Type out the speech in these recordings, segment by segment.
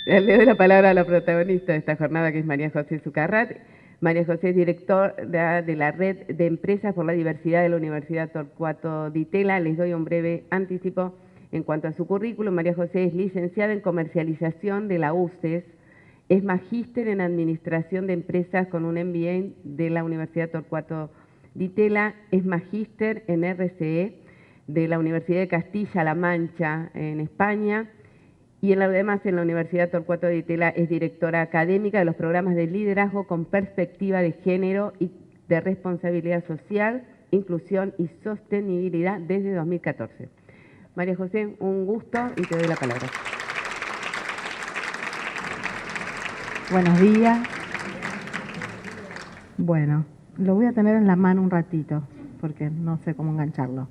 Le doy la palabra a la protagonista de esta jornada, que es María José Zucarrat. María José es directora de la Red de Empresas por la Diversidad de la Universidad Torcuato Di Tella. Les doy un breve anticipo en cuanto a su currículum. María José es licenciada en Comercialización de la UCES, es magíster en Administración de Empresas con un MBA de la Universidad Torcuato Di Tella, es magíster en RCE de la Universidad de Castilla-La Mancha en España, y además en la Universidad Torcuato Di Tella es directora académica de los programas de liderazgo con perspectiva de género y de responsabilidad social, inclusión y sostenibilidad desde 2014. María José, un gusto y te doy la palabra. Buenos días. Bueno, lo voy a tener en la mano un ratito, porque no sé cómo engancharlo.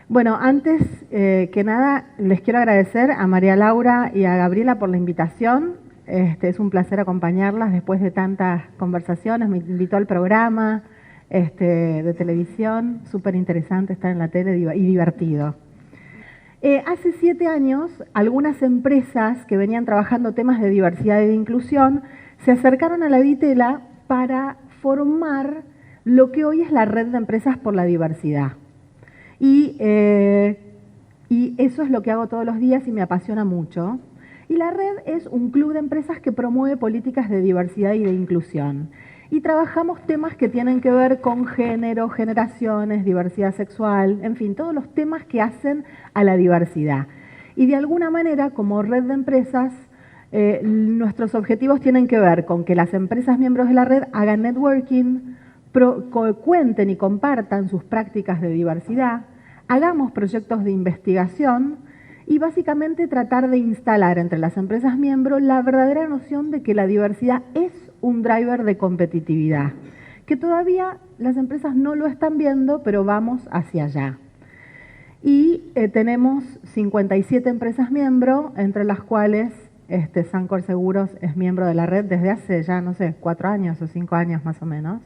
Bueno, antes que nada, les quiero agradecer a María Laura y a Gabriela por la invitación. Es un placer acompañarlas después de tantas conversaciones. Me invitó al programa de televisión, súper interesante estar en la tele y divertido. Hace 7 años, algunas empresas que venían trabajando temas de diversidad y de inclusión se acercaron a la Di Tella para formar lo que hoy es la Red de Empresas por la Diversidad. Y eso es lo que hago todos los días y me apasiona mucho. Y la red es un club de empresas que promueve políticas de diversidad y de inclusión. Y trabajamos temas que tienen que ver con género, generaciones, diversidad sexual, en fin, todos los temas que hacen a la diversidad. Y de alguna manera, como red de empresas, nuestros objetivos tienen que ver con que las empresas miembros de la red hagan networking, cuenten y compartan sus prácticas de diversidad, hagamos proyectos de investigación y básicamente tratar de instalar entre las empresas miembros la verdadera noción de que la diversidad es un driver de competitividad, que todavía las empresas no lo están viendo, pero vamos hacia allá. Y tenemos 57 empresas miembros, entre las cuales Sancor Seguros es miembro de la red desde hace ya, no sé, 4 años o 5 años más o menos.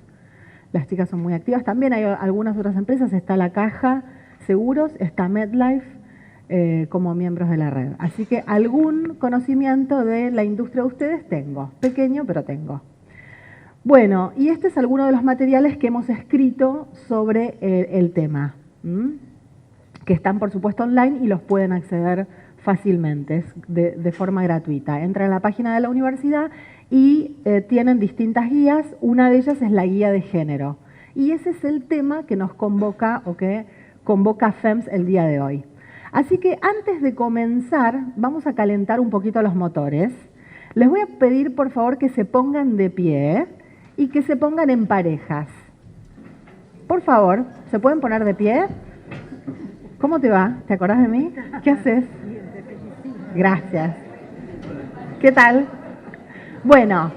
Las chicas son muy activas. También hay algunas otras empresas, está La Caja Seguros, está MedLife como miembros de la red. Así que algún conocimiento de la industria de ustedes tengo, pequeño pero tengo. Bueno, y este es alguno de los materiales que hemos escrito sobre el tema, que están por supuesto online y los pueden acceder fácilmente, de forma gratuita. Entran a la página de la universidad y tienen distintas guías. Una de ellas es la guía de género. Y ese es el tema que nos convoca o que convoca FEMS el día de hoy. Así que antes de comenzar, vamos a calentar un poquito los motores. Les voy a pedir, por favor, que se pongan de pie y que se pongan en parejas. Por favor, ¿se pueden poner de pie? ¿Cómo te va? ¿Te acordás de mí? ¿Qué haces? Gracias. ¿Qué tal? Bueno,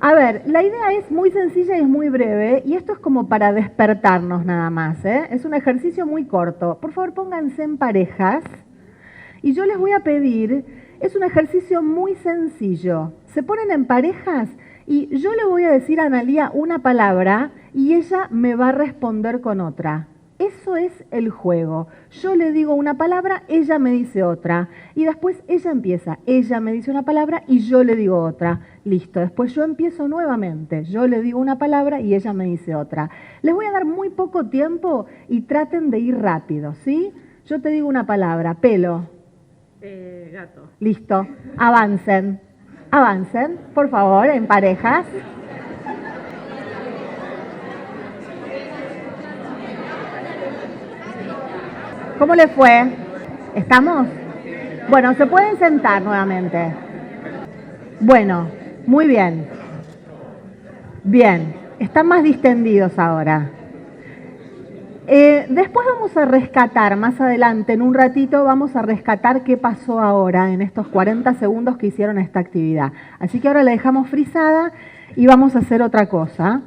a ver, la idea es muy sencilla y es muy breve, y esto es como para despertarnos nada más, ¿eh? Es un ejercicio muy corto. Por favor, pónganse en parejas, y yo les voy a pedir, es un ejercicio muy sencillo. Se ponen en parejas, y yo le voy a decir a Analía una palabra, y ella me va a responder con otra. Eso es el juego. Yo le digo una palabra, ella me dice otra. Y después ella empieza. Ella me dice una palabra y yo le digo otra. Listo. Después yo empiezo nuevamente. Yo le digo una palabra y ella me dice otra. Les voy a dar muy poco tiempo y traten de ir rápido, ¿sí? Yo te digo una palabra. Pelo. Gato. Listo. Avancen. Avancen, por favor, en parejas. ¿Cómo le fue? ¿Estamos? Bueno, se pueden sentar nuevamente. Bueno, muy bien. Bien, están más distendidos ahora. Después vamos a rescatar, más adelante, en un ratito, vamos a rescatar qué pasó ahora en estos 40 segundos que hicieron esta actividad. Así que ahora la dejamos frisada y vamos a hacer otra cosa.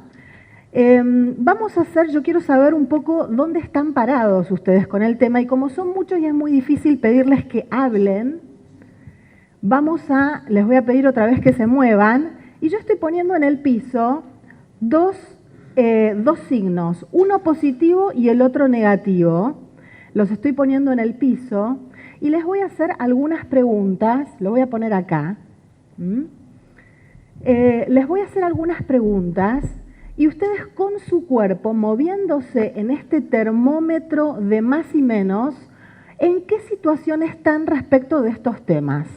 Yo quiero saber un poco dónde están parados ustedes con el tema, y como son muchos y es muy difícil pedirles que hablen, les voy a pedir otra vez que se muevan, y yo estoy poniendo en el piso dos signos, uno positivo y el otro negativo. Los estoy poniendo en el piso y les voy a hacer algunas preguntas, lo voy a poner acá, Les voy a hacer algunas preguntas y ustedes con su cuerpo, moviéndose en este termómetro de más y menos, ¿en qué situación están respecto de estos temas?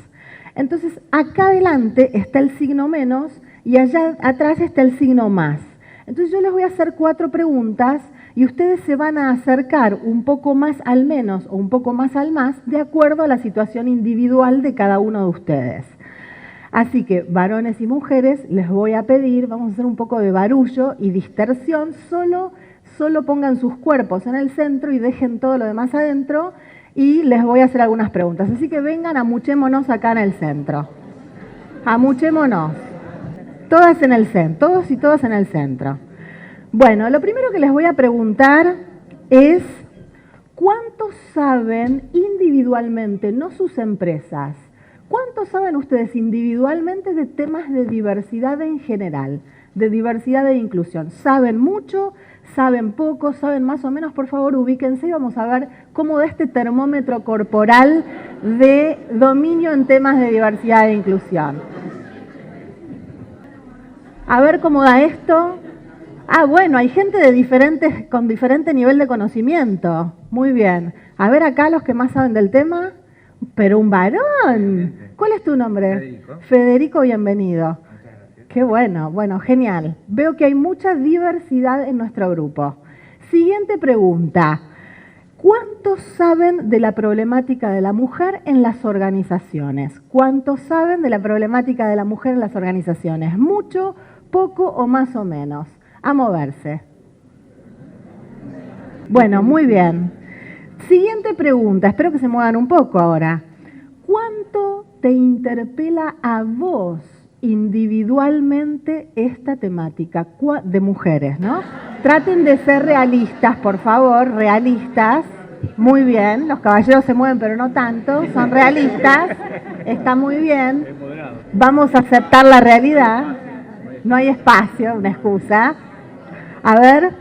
Entonces, acá adelante está el signo menos y allá atrás está el signo más. Entonces yo les voy a hacer 4 preguntas y ustedes se van a acercar un poco más al menos o un poco más al más de acuerdo a la situación individual de cada uno de ustedes. Así que, varones y mujeres, les voy a pedir, vamos a hacer un poco de barullo y dispersión, solo pongan sus cuerpos en el centro y dejen todo lo demás adentro y les voy a hacer algunas preguntas. Así que vengan, amuchémonos acá en el centro. Amuchémonos. Todas en el centro, todos y todas en el centro. Bueno, lo primero que les voy a preguntar es, ¿cuántos saben individualmente, no sus empresas, cuántos saben ustedes individualmente de temas de diversidad en general, de diversidad e inclusión? ¿Saben mucho? ¿Saben poco? ¿Saben más o menos? Por favor, ubíquense y vamos a ver cómo da este termómetro corporal de dominio en temas de diversidad e inclusión. A ver cómo da esto. Ah, bueno, hay gente de con diferente nivel de conocimiento. Muy bien. A ver acá los que más saben del tema. Pero un varón. ¿Cuál es tu nombre? Federico. Federico, bienvenido. Qué bueno, bueno, genial. Veo que hay mucha diversidad en nuestro grupo. Siguiente pregunta. ¿Cuántos saben de la problemática de la mujer en las organizaciones? ¿Cuántos saben de la problemática de la mujer en las organizaciones? ¿Mucho, poco o más o menos? A moverse. Bueno, muy bien. Siguiente pregunta, espero que se muevan un poco ahora. ¿Cuánto te interpela a vos individualmente esta temática de mujeres, ¿no? Traten de ser realistas, por favor, realistas. Muy bien, los caballeros se mueven, pero no tanto, son realistas. Está muy bien. Vamos a aceptar la realidad. No hay espacio, una excusa. A ver,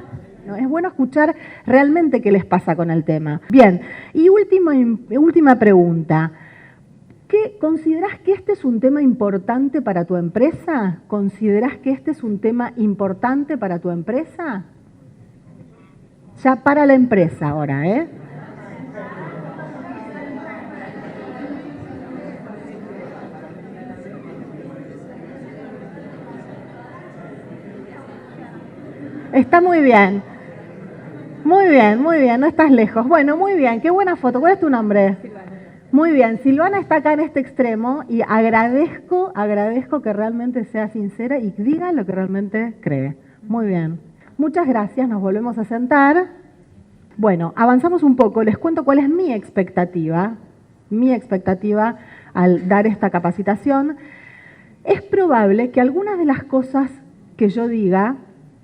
no, es bueno escuchar realmente qué les pasa con el tema. Bien, y última pregunta. ¿Considerás que este es un tema importante para tu empresa? ¿Considerás que este es un tema importante para tu empresa? Ya para la empresa ahora, ¿eh? Está muy bien. Muy bien, muy bien, no estás lejos. Bueno, muy bien, qué buena foto. ¿Cuál es tu nombre? Silvana. Muy bien, Silvana está acá en este extremo y agradezco que realmente sea sincera y diga lo que realmente cree. Muy bien. Muchas gracias, nos volvemos a sentar. Bueno, avanzamos un poco, les cuento cuál es mi expectativa al dar esta capacitación. Es probable que algunas de las cosas que yo diga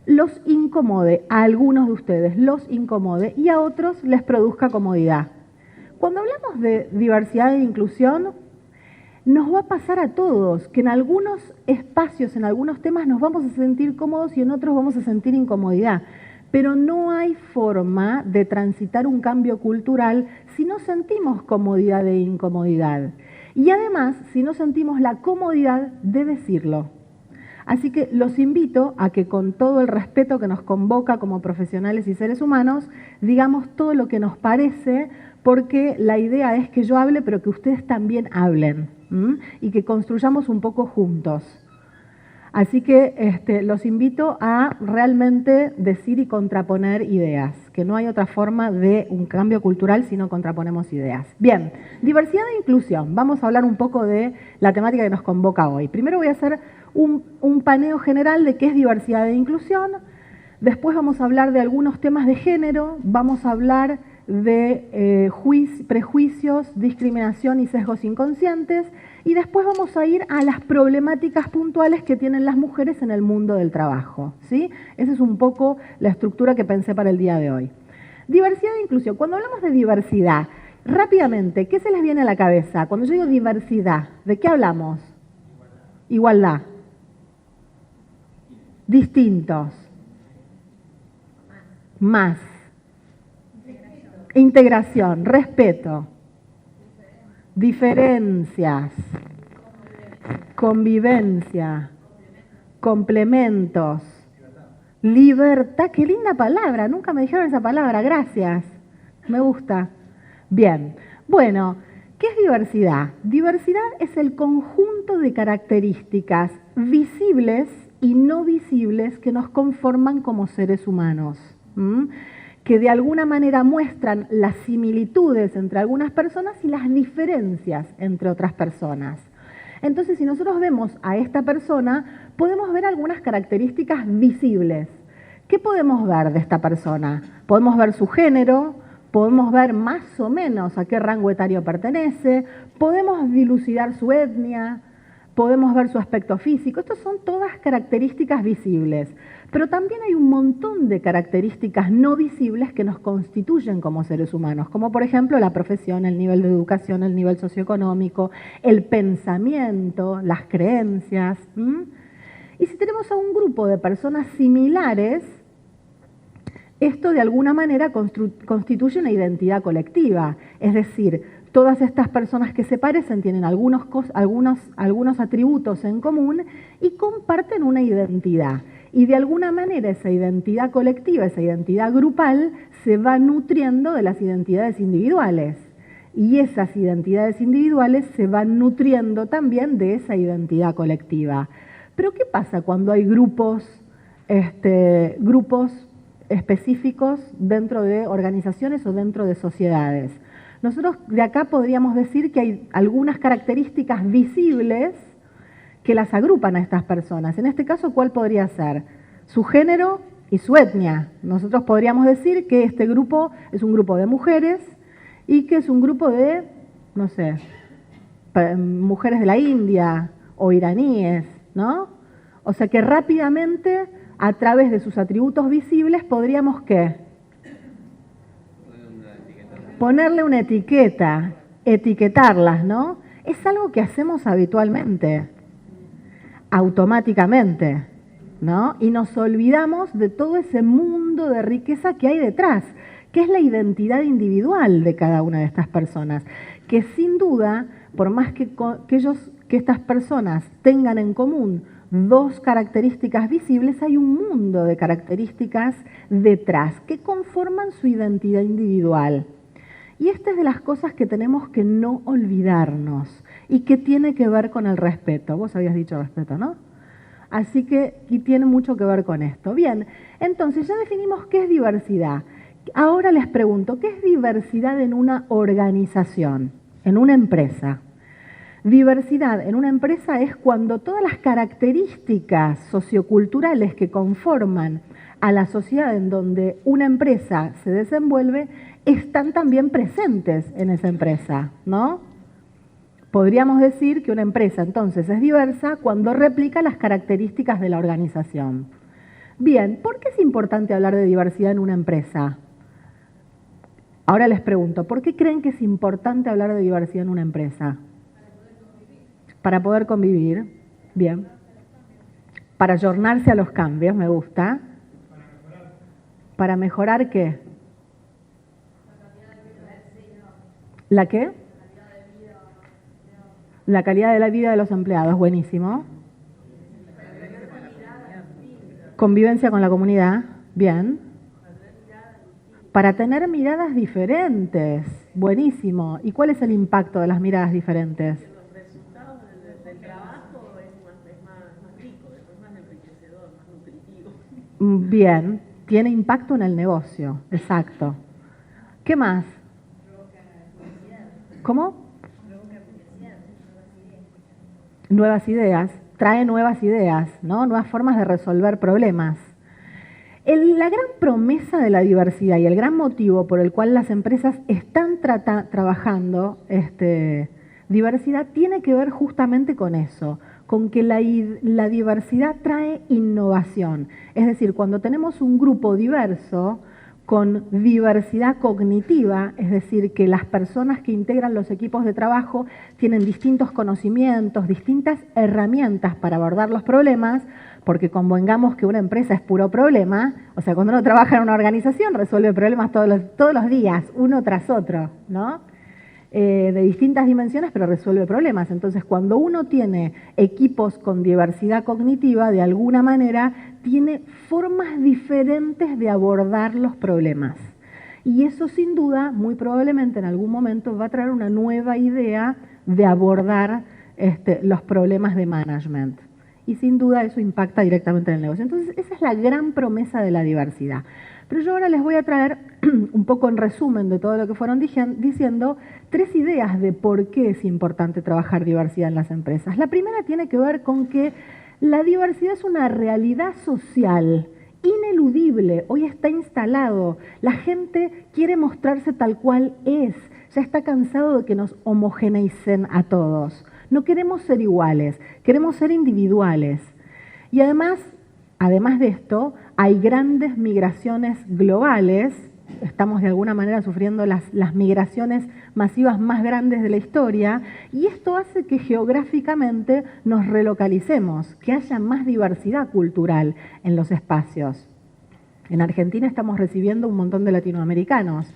los incomode, a algunos de ustedes los incomode y a otros les produzca comodidad. Cuando hablamos de diversidad e inclusión, nos va a pasar a todos que en algunos espacios, en algunos temas nos vamos a sentir cómodos y en otros vamos a sentir incomodidad. Pero no hay forma de transitar un cambio cultural si no sentimos comodidad e incomodidad. Y además, si no sentimos la comodidad de decirlo. Así que los invito a que con todo el respeto que nos convoca como profesionales y seres humanos, digamos todo lo que nos parece, porque la idea es que yo hable, pero que ustedes también hablen, y que construyamos un poco juntos. Así que los invito a realmente decir y contraponer ideas, que no hay otra forma de un cambio cultural si no contraponemos ideas. Bien, diversidad e inclusión. Vamos a hablar un poco de la temática que nos convoca hoy. Primero voy a hacer un paneo general de qué es diversidad e inclusión. Después vamos a hablar de algunos temas de género. Vamos a hablar de prejuicios, discriminación y sesgos inconscientes. Y después vamos a ir a las problemáticas puntuales que tienen las mujeres en el mundo del trabajo, ¿sí? Esa es un poco la estructura que pensé para el día de hoy. Diversidad e inclusión. Cuando hablamos de diversidad, rápidamente, ¿qué se les viene a la cabeza? Cuando yo digo diversidad, ¿de qué hablamos? Igualdad. Distintos. Más. Integración, respeto. Diferencias. convivencia, complementos, libertad, qué linda palabra, nunca me dijeron esa palabra, gracias, me gusta. Bien, bueno, ¿qué es diversidad? Diversidad es el conjunto de características visibles y no visibles que nos conforman como seres humanos, que de alguna manera muestran las similitudes entre algunas personas y las diferencias entre otras personas. Entonces, si nosotros vemos a esta persona, podemos ver algunas características visibles. ¿Qué podemos ver de esta persona? Podemos ver su género, podemos ver más o menos a qué rango etario pertenece, podemos dilucidar su etnia, podemos ver su aspecto físico. Estas son todas características visibles. Pero también hay un montón de características no visibles que nos constituyen como seres humanos, como por ejemplo la profesión, el nivel de educación, el nivel socioeconómico, el pensamiento, las creencias. Y si tenemos a un grupo de personas similares, esto de alguna manera constituye una identidad colectiva, es decir, todas estas personas que se parecen tienen algunos atributos en común y comparten una identidad. Y de alguna manera esa identidad colectiva, esa identidad grupal, se va nutriendo de las identidades individuales. Y esas identidades individuales se van nutriendo también de esa identidad colectiva. Pero ¿qué pasa cuando hay grupos específicos dentro de organizaciones o dentro de sociedades? Nosotros de acá podríamos decir que hay algunas características visibles que las agrupan a estas personas. En este caso, ¿cuál podría ser? Su género y su etnia. Nosotros podríamos decir que este grupo es un grupo de mujeres y que es un grupo de, no sé, mujeres de la India o iraníes, ¿no? O sea que rápidamente, a través de sus atributos visibles, podríamos, ¿qué? Ponerle una etiqueta, etiquetarlas, ¿no? Es algo que hacemos habitualmente, automáticamente, ¿no? Y nos olvidamos de todo ese mundo de riqueza que hay detrás, que es la identidad individual de cada una de estas personas, que sin duda, por más que estas personas tengan en común dos características visibles, hay un mundo de características detrás que conforman su identidad individual. Y esta es de las cosas que tenemos que no olvidarnos y que tiene que ver con el respeto. Vos habías dicho respeto, ¿no? Así que y tiene mucho que ver con esto. Bien, entonces ya definimos qué es diversidad. Ahora les pregunto, ¿qué es diversidad en una organización, en una empresa? Diversidad en una empresa es cuando todas las características socioculturales que conforman a la sociedad en donde una empresa se desenvuelve están también presentes en esa empresa, ¿no? Podríamos decir que una empresa entonces es diversa cuando replica las características de la organización. Bien, ¿por qué es importante hablar de diversidad en una empresa? Ahora les pregunto, ¿por qué creen que es importante hablar de diversidad en una empresa? Para poder convivir. Bien. Para ayornarse a los cambios, me gusta. ¿Para mejorar qué? ¿La qué? La calidad de la vida de los empleados, buenísimo. Convivencia con la comunidad, bien. Para tener miradas diferentes, buenísimo. ¿Y cuál es el impacto de las miradas diferentes? Los resultados del trabajo es más rico, es más enriquecedor, más nutritivo. Bien, tiene impacto en el negocio, exacto. ¿Qué más? ¿Cómo? Nuevas ideas, trae nuevas ideas, ¿no? Nuevas formas de resolver problemas. La gran promesa de la diversidad y el gran motivo por el cual las empresas están trabajando diversidad tiene que ver justamente con eso, con que la diversidad trae innovación. Es decir, cuando tenemos un grupo diverso, con diversidad cognitiva, es decir, que las personas que integran los equipos de trabajo tienen distintos conocimientos, distintas herramientas para abordar los problemas, porque convengamos que una empresa es puro problema, o sea, cuando uno trabaja en una organización resuelve problemas todos los días, uno tras otro, ¿no? de distintas dimensiones, pero resuelve problemas. Entonces, cuando uno tiene equipos con diversidad cognitiva, de alguna manera tiene formas diferentes de abordar los problemas. Y eso sin duda, muy probablemente en algún momento va a traer una nueva idea de abordar los problemas de management. Y sin duda eso impacta directamente en el negocio. Entonces, esa es la gran promesa de la diversidad. Pero yo ahora les voy a traer, un poco en resumen de todo lo que fueron diciendo, 3 ideas de por qué es importante trabajar diversidad en las empresas. La primera tiene que ver con que la diversidad es una realidad social ineludible, hoy está instalado. La gente quiere mostrarse tal cual es, ya está cansado de que nos homogeneicen a todos. No queremos ser iguales, queremos ser individuales. Y además de esto, hay grandes migraciones globales, estamos de alguna manera sufriendo las migraciones masivas más grandes de la historia, y esto hace que geográficamente nos relocalicemos, que haya más diversidad cultural en los espacios. En Argentina estamos recibiendo un montón de latinoamericanos.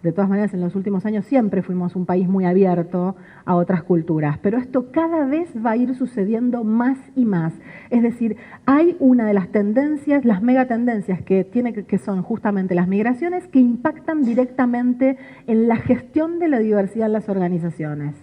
De todas maneras, en los últimos años siempre fuimos un país muy abierto a otras culturas, pero esto cada vez va a ir sucediendo más y más. Es decir, hay una de las tendencias, las megatendencias que son justamente las migraciones, que impactan directamente en la gestión de la diversidad en las organizaciones.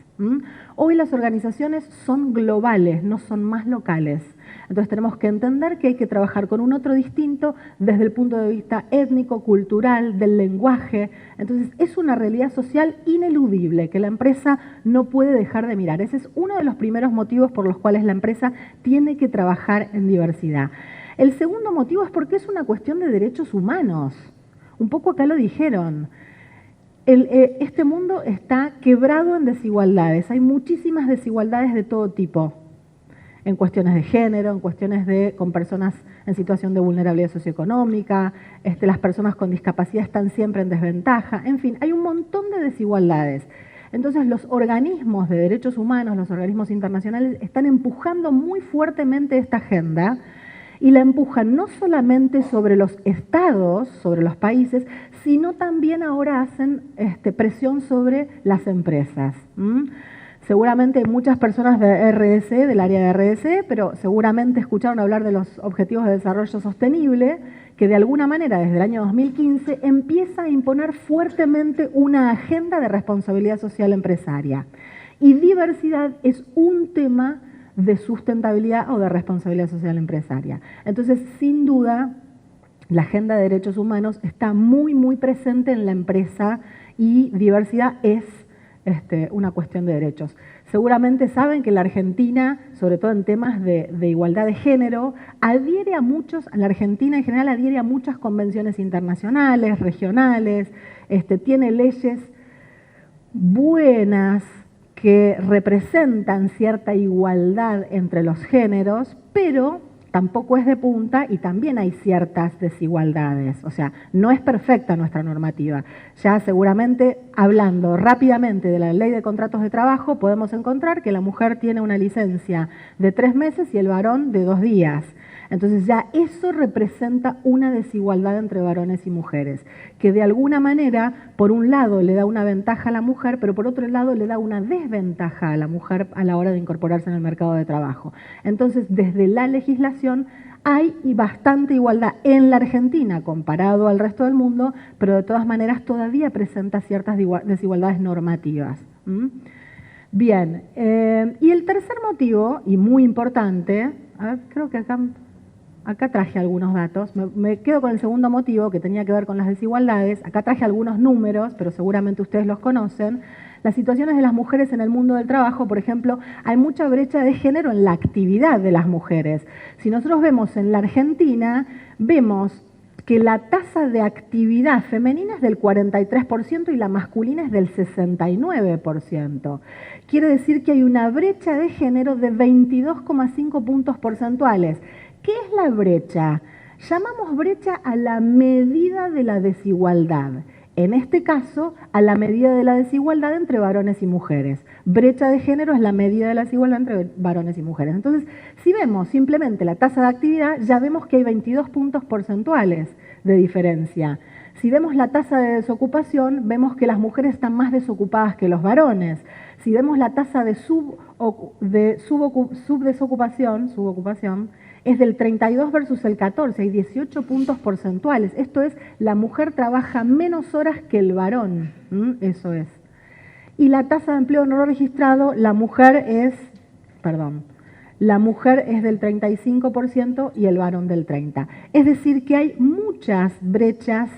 Hoy las organizaciones son globales, no son más locales. Entonces tenemos que entender que hay que trabajar con un otro distinto desde el punto de vista étnico, cultural, del lenguaje. Entonces es una realidad social ineludible que la empresa no puede dejar de mirar. Ese es uno de los primeros motivos por los cuales la empresa tiene que trabajar en diversidad. El segundo motivo es porque es una cuestión de derechos humanos. Un poco acá lo dijeron. Este mundo está quebrado en desigualdades. Hay muchísimas desigualdades de todo tipo. En cuestiones de género, en cuestiones con personas en situación de vulnerabilidad socioeconómica, las personas con discapacidad están siempre en desventaja, en fin, hay un montón de desigualdades. Entonces los organismos de derechos humanos, los organismos internacionales, están empujando muy fuertemente esta agenda y la empujan no solamente sobre los estados, sobre los países, sino también ahora hacen presión sobre las empresas. Seguramente hay muchas personas de RDC, del área de RDC, pero seguramente escucharon hablar de los Objetivos de Desarrollo Sostenible, que de alguna manera desde el año 2015 empieza a imponer fuertemente una agenda de responsabilidad social empresaria. Y diversidad es un tema de sustentabilidad o de responsabilidad social empresaria. Entonces, sin duda, la agenda de derechos humanos está muy, muy presente en la empresa y diversidad es una cuestión de derechos. Seguramente saben que la Argentina, sobre todo en temas de igualdad de género, la Argentina en general adhiere a muchas convenciones internacionales, regionales, tiene leyes buenas que representan cierta igualdad entre los géneros, pero tampoco es de punta y también hay ciertas desigualdades. O sea, no es perfecta nuestra normativa. Ya seguramente, hablando rápidamente de la ley de contratos de trabajo, podemos encontrar que la mujer tiene una licencia de 3 meses y el varón de 2 días. Entonces ya eso representa una desigualdad entre varones y mujeres, que de alguna manera, por un lado le da una ventaja a la mujer, pero por otro lado le da una desventaja a la mujer a la hora de incorporarse en el mercado de trabajo. Entonces, desde la legislación hay bastante igualdad en la Argentina comparado al resto del mundo, pero de todas maneras todavía presenta ciertas desigualdades normativas. Bien, y el tercer motivo, y muy importante, a ver, creo que acá traje algunos datos, me quedo con el segundo motivo que tenía que ver con las desigualdades, acá traje algunos números, pero seguramente ustedes los conocen. Las situaciones de las mujeres en el mundo del trabajo, por ejemplo, hay mucha brecha de género en la actividad de las mujeres. Si nosotros vemos en la Argentina, vemos que la tasa de actividad femenina es del 43% y la masculina es del 69%. Quiere decir que hay una brecha de género de 22,5 puntos porcentuales. ¿Qué es la brecha? Llamamos brecha a la medida de la desigualdad. En este caso, a la medida de la desigualdad entre varones y mujeres. Brecha de género es la medida de la desigualdad entre varones y mujeres. Entonces, si vemos simplemente la tasa de actividad, ya vemos que hay 22 puntos porcentuales de diferencia. Si vemos la tasa de desocupación, vemos que las mujeres están más desocupadas que los varones. Si vemos la tasa de subocupación, es del 32 versus el 14, hay 18 puntos porcentuales. Esto es, la mujer trabaja menos horas que el varón, eso es. Y la tasa de empleo no registrado, la mujer es del 35% y el varón del 30%. Es decir, que hay muchas brechas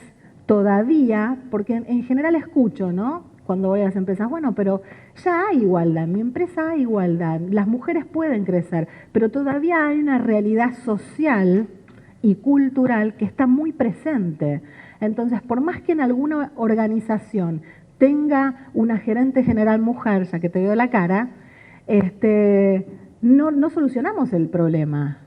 todavía, porque en general escucho, ¿no? Cuando voy a las empresas, bueno, pero ya hay igualdad, en mi empresa hay igualdad, las mujeres pueden crecer, pero todavía hay una realidad social y cultural que está muy presente. Entonces, por más que en alguna organización tenga una gerente general mujer, ya que te veo la cara, no solucionamos el problema,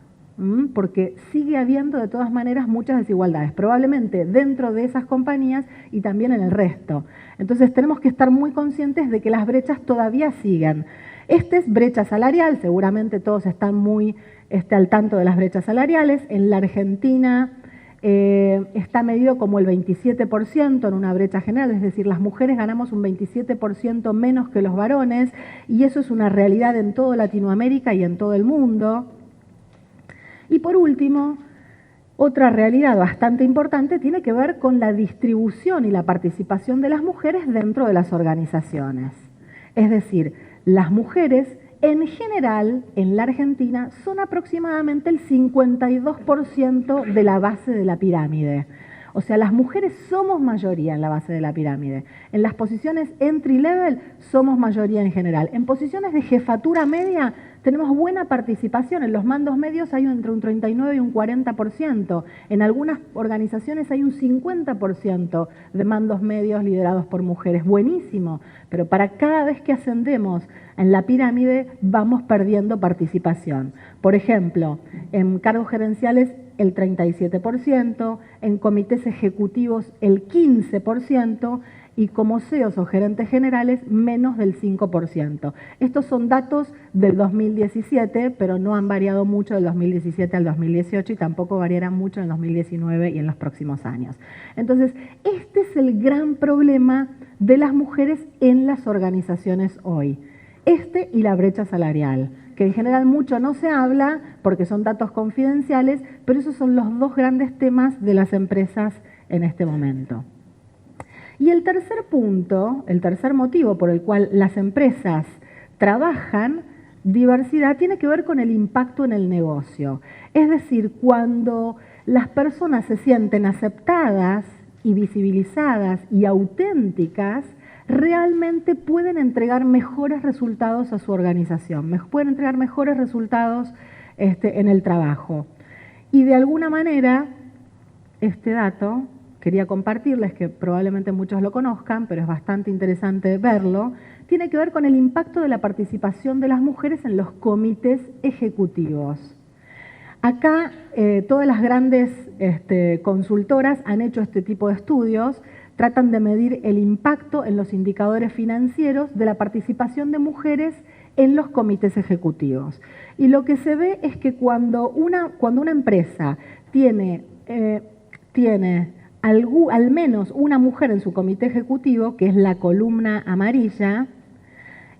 porque sigue habiendo de todas maneras muchas desigualdades, probablemente dentro de esas compañías y también en el resto. Entonces tenemos que estar muy conscientes de que las brechas todavía siguen. Esta es brecha salarial, seguramente todos están muy al tanto de las brechas salariales. En la Argentina está medido como el 27% en una brecha general, es decir, las mujeres ganamos un 27% menos que los varones, y eso es una realidad en toda Latinoamérica y en todo el mundo. Y por último, otra realidad bastante importante tiene que ver con la distribución y la participación de las mujeres dentro de las organizaciones. Es decir, las mujeres en general en la Argentina son aproximadamente el 52% de la base de la pirámide. O sea, las mujeres somos mayoría en la base de la pirámide. En las posiciones entry level somos mayoría en general. En posiciones de jefatura media tenemos buena participación. En los mandos medios hay entre un 39 y un 40%. En algunas organizaciones hay un 50% de mandos medios liderados por mujeres. Buenísimo. Pero para cada vez que ascendemos en la pirámide vamos perdiendo participación. Por ejemplo, en cargos gerenciales el 37%, en comités ejecutivos el 15% y como CEOs o gerentes generales menos del 5%. Estos son datos del 2017, pero no han variado mucho del 2017 al 2018 y tampoco variarán mucho en el 2019 y en los próximos años. Entonces, este es el gran problema de las mujeres en las organizaciones hoy. Y la brecha salarial, que en general mucho no se habla porque son datos confidenciales, pero esos son los dos grandes temas de las empresas en este momento. Y el tercer punto, el tercer motivo por el cual las empresas trabajan diversidad tiene que ver con el impacto en el negocio. Es decir, cuando las personas se sienten aceptadas y visibilizadas y auténticas, realmente pueden entregar mejores resultados a su organización, pueden entregar mejores resultados en el trabajo. Y de alguna manera, este dato, quería compartirles, que probablemente muchos lo conozcan, pero es bastante interesante verlo, tiene que ver con el impacto de la participación de las mujeres en los comités ejecutivos. Acá todas las grandes consultoras han hecho este tipo de estudios, tratan de medir el impacto en los indicadores financieros de la participación de mujeres en los comités ejecutivos. Y lo que se ve es que cuando una empresa tiene al menos una mujer en su comité ejecutivo, que es la columna amarilla,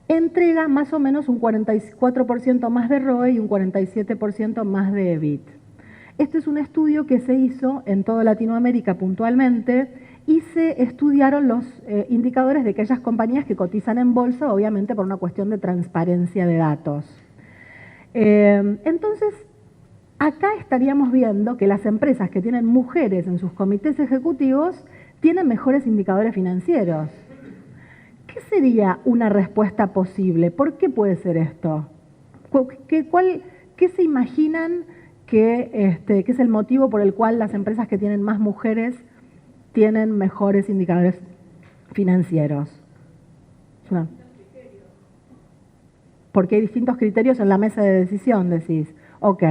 entrega más o menos un 44% más de ROE y un 47% más de EBIT. Este es un estudio que se hizo en toda Latinoamérica puntualmente y se estudiaron los indicadores de aquellas compañías que cotizan en bolsa, obviamente por una cuestión de transparencia de datos. Entonces, acá estaríamos viendo que las empresas que tienen mujeres en sus comités ejecutivos tienen mejores indicadores financieros. ¿Qué sería una respuesta posible? ¿Por qué puede ser esto? ¿Qué se imaginan que es el motivo por el cual las empresas que tienen más mujeres tienen mejores indicadores financieros? Porque hay distintos criterios en la mesa de decisión, decís. Ok,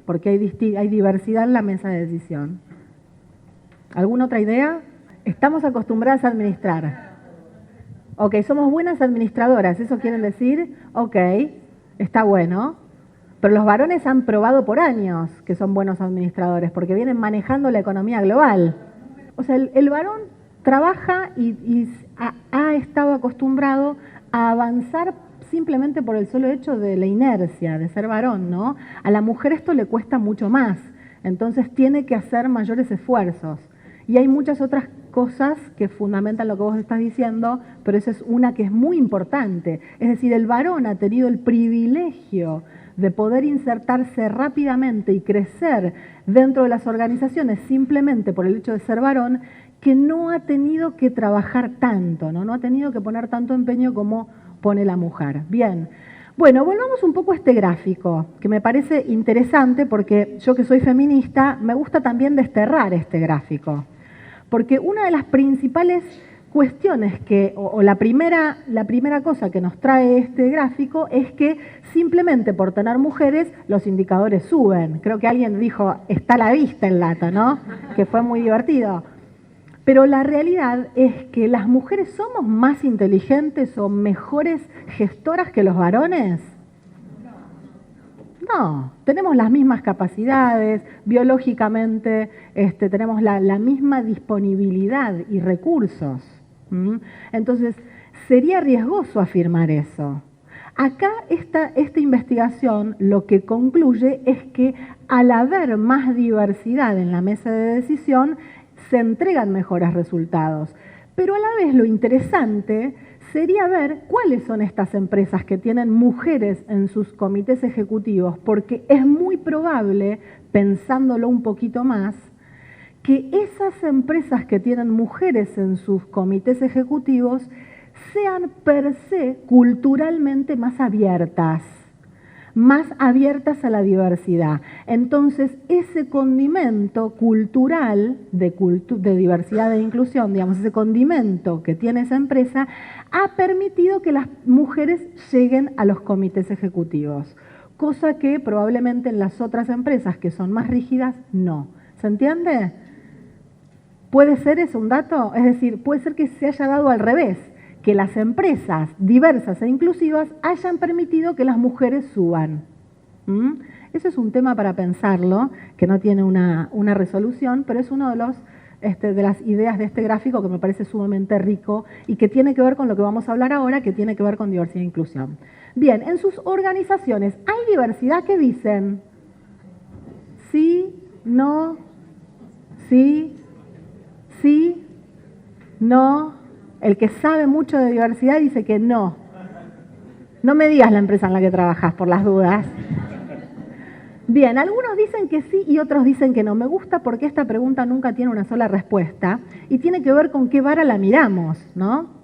porque hay diversidad en la mesa de decisión. ¿Alguna otra idea? Estamos acostumbradas a administrar. Ok, somos buenas administradoras, ¿eso quieren decir? Ok, está bueno. Pero los varones han probado por años que son buenos administradores, porque vienen manejando la economía global. O sea, el varón trabaja y ha estado acostumbrado a avanzar simplemente por el solo hecho de la inercia, de ser varón, ¿no? A la mujer esto le cuesta mucho más, entonces tiene que hacer mayores esfuerzos. Y hay muchas otras cosas que fundamentan lo que vos estás diciendo, pero esa es una que es muy importante. Es decir, el varón ha tenido el privilegio de poder insertarse rápidamente y crecer dentro de las organizaciones simplemente por el hecho de ser varón, que no ha tenido que trabajar tanto, ¿no? No ha tenido que poner tanto empeño como pone la mujer. Bien, bueno, volvamos un poco a este gráfico, que me parece interesante porque yo que soy feminista, me gusta también desterrar este gráfico. Porque una de las principales cuestiones o la primera cosa que nos trae este gráfico es que simplemente por tener mujeres los indicadores suben. Creo que alguien dijo, está a la vista el dato, ¿no? Que fue muy divertido. Pero la realidad es que las mujeres somos más inteligentes o mejores gestoras que los varones. No, tenemos las mismas capacidades, biológicamente tenemos la misma disponibilidad y recursos. Entonces, sería riesgoso afirmar eso. Acá esta investigación lo que concluye es que al haber más diversidad en la mesa de decisión, se entregan mejores resultados. Pero a la vez lo interesante sería ver cuáles son estas empresas que tienen mujeres en sus comités ejecutivos, porque es muy probable, pensándolo un poquito más, que esas empresas que tienen mujeres en sus comités ejecutivos sean per se culturalmente más abiertas a la diversidad. Entonces, ese condimento cultural de diversidad e inclusión, digamos, ese condimento que tiene esa empresa, ha permitido que las mujeres lleguen a los comités ejecutivos, cosa que probablemente en las otras empresas que son más rígidas, no. ¿Se entiende? ¿Puede ser eso un dato? Es decir, puede ser que se haya dado al revés, que las empresas diversas e inclusivas hayan permitido que las mujeres suban. Eso es un tema para pensarlo, que no tiene una resolución, pero es uno de las ideas de este gráfico que me parece sumamente rico y que tiene que ver con lo que vamos a hablar ahora, que tiene que ver con diversidad e inclusión. Bien, en sus organizaciones, ¿hay diversidad? ¿Qué dicen? Sí, no, sí, sí, no. El que sabe mucho de diversidad dice que no. No me digas la empresa en la que trabajas, por las dudas. Bien, algunos dicen que sí y otros dicen que no. Me gusta porque esta pregunta nunca tiene una sola respuesta y tiene que ver con qué vara la miramos, ¿no?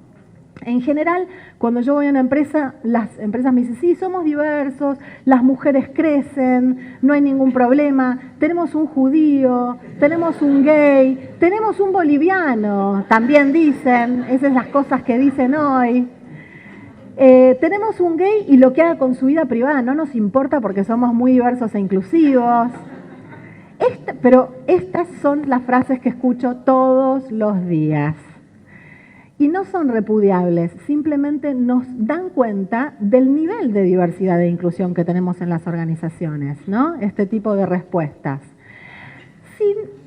En general, cuando yo voy a una empresa, las empresas me dicen, sí, somos diversos, las mujeres crecen, no hay ningún problema, tenemos un judío, tenemos un gay, tenemos un boliviano, también dicen, esas son las cosas que dicen hoy. Tenemos un gay y lo que haga con su vida privada no nos importa porque somos muy diversos e inclusivos. Pero estas son las frases que escucho todos los días. Y no son repudiables, simplemente nos dan cuenta del nivel de diversidad e inclusión que tenemos en las organizaciones, ¿no? Este tipo de respuestas.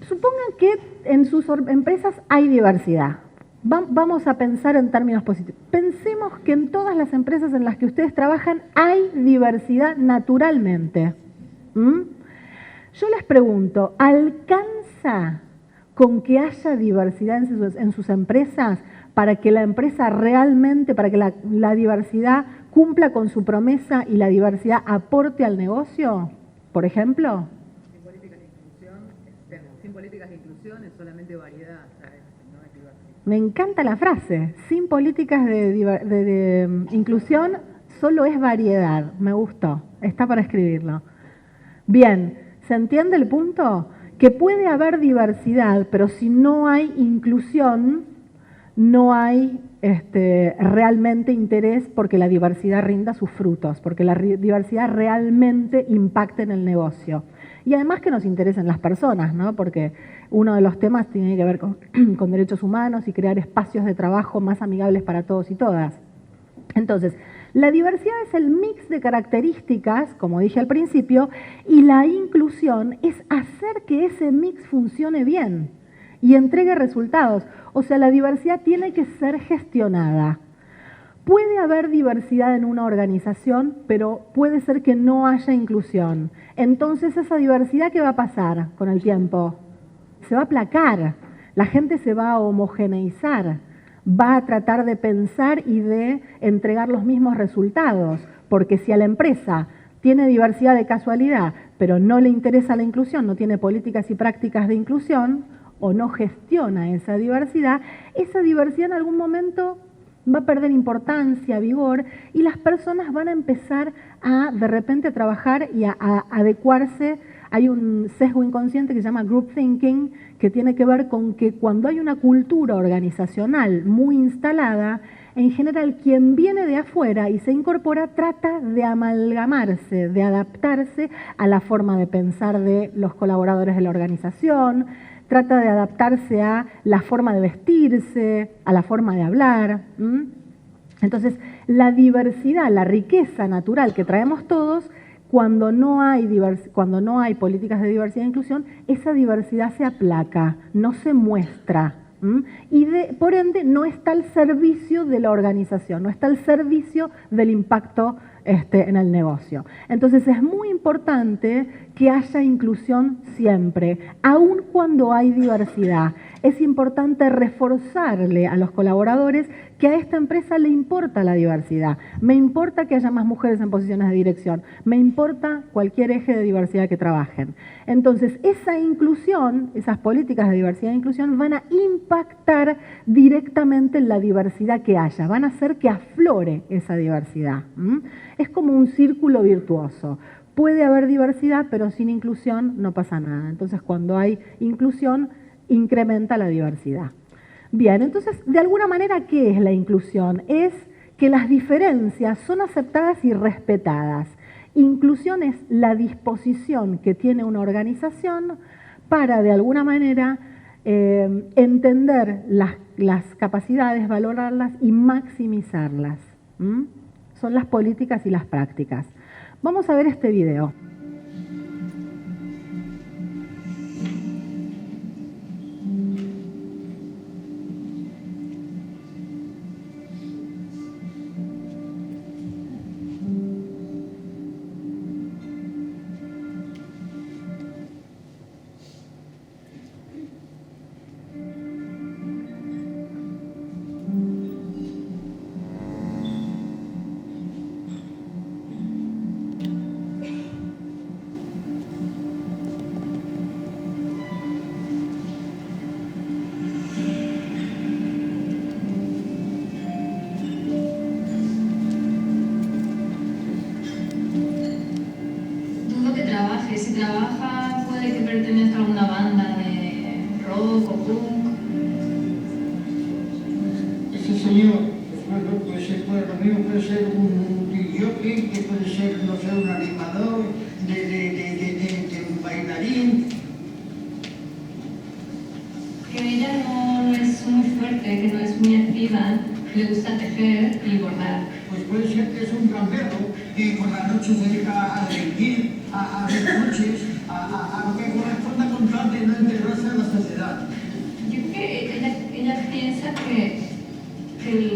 Supongan que en sus empresas hay diversidad. Vamos a pensar en términos positivos. Pensemos que en todas las empresas en las que ustedes trabajan hay diversidad naturalmente. Yo les pregunto, ¿alcanza con que haya diversidad en sus empresas para que la empresa realmente, para que la diversidad cumpla con su promesa y la diversidad aporte al negocio, por ejemplo? Sin políticas de inclusión es solamente variedad, ¿sabes? No es diversidad. Me encanta la frase, sin políticas de inclusión solo es variedad, me gustó, está para escribirlo. Bien, ¿se entiende el punto? Que puede haber diversidad, pero si no hay inclusión, no hay realmente interés porque la diversidad rinda sus frutos, porque la diversidad realmente impacte en el negocio. Y además que nos interesen las personas, ¿no? Porque uno de los temas tiene que ver con derechos humanos y crear espacios de trabajo más amigables para todos y todas. Entonces, La diversidad es el mix de características, como dije al principio, y la inclusión es hacer que ese mix funcione bien y entregue resultados. O sea, la diversidad tiene que ser gestionada. Puede haber diversidad en una organización, pero puede ser que no haya inclusión. Entonces, esa diversidad, ¿qué va a pasar con el tiempo? Se va a aplacar, la gente se va a homogeneizar, va a tratar de pensar y de entregar los mismos resultados, porque si a la empresa tiene diversidad de casualidad, pero no le interesa la inclusión, no tiene políticas y prácticas de inclusión, o no gestiona esa diversidad en algún momento va a perder importancia, vigor, y las personas van a empezar a de repente a trabajar y a adecuarse. Hay un sesgo inconsciente que se llama group thinking, que tiene que ver con que cuando hay una cultura organizacional muy instalada, en general quien viene de afuera y se incorpora trata de amalgamarse, de adaptarse a la forma de pensar de los colaboradores de la organización, trata de adaptarse a la forma de vestirse, a la forma de hablar. Entonces, la diversidad, la riqueza natural que traemos todos, cuando no hay políticas de diversidad e inclusión, esa diversidad se aplaca, no se muestra. Y por ende no está al servicio de la organización, no está al servicio del impacto en el negocio. Entonces es muy importante que haya inclusión siempre, aun cuando hay diversidad. Es importante reforzarle a los colaboradores que a esta empresa le importa la diversidad. Me importa que haya más mujeres en posiciones de dirección. Me importa cualquier eje de diversidad que trabajen. Entonces, esa inclusión, esas políticas de diversidad e inclusión van a impactar directamente en la diversidad que haya. Van a hacer que aflore esa diversidad. Es como un círculo virtuoso. Puede haber diversidad, pero sin inclusión no pasa nada. Entonces, cuando hay inclusión, incrementa la diversidad. Bien, entonces, de alguna manera, ¿qué es la inclusión? Es que las diferencias son aceptadas y respetadas. Inclusión es la disposición que tiene una organización para, de alguna manera, entender las capacidades, valorarlas y maximizarlas. Son las políticas y las prácticas. Vamos a ver este video. Si trabaja, puede que pertenezca a alguna banda de rock o punk. Ese señor, puede ser, lo mismo puede ser un jockey, que puede ser, no sé, un animador, de un bailarín. Que ella no es muy fuerte, que no es muy activa, le gusta tejer y bordar. Pues puede ser que es un gamberro que por la noche se dedica a delinquir, a ver coches, a lo que corresponda con tal de no integrarse a la sociedad. Yo creo que ella piensa que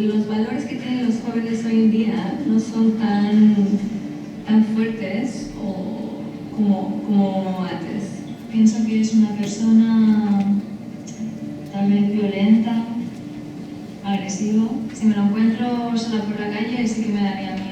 los valores que tienen los jóvenes hoy en día no son tan fuertes como antes. Pienso que es una persona tal vez violenta, agresivo. Si me lo encuentro sola por la calle, sí que me daría miedo.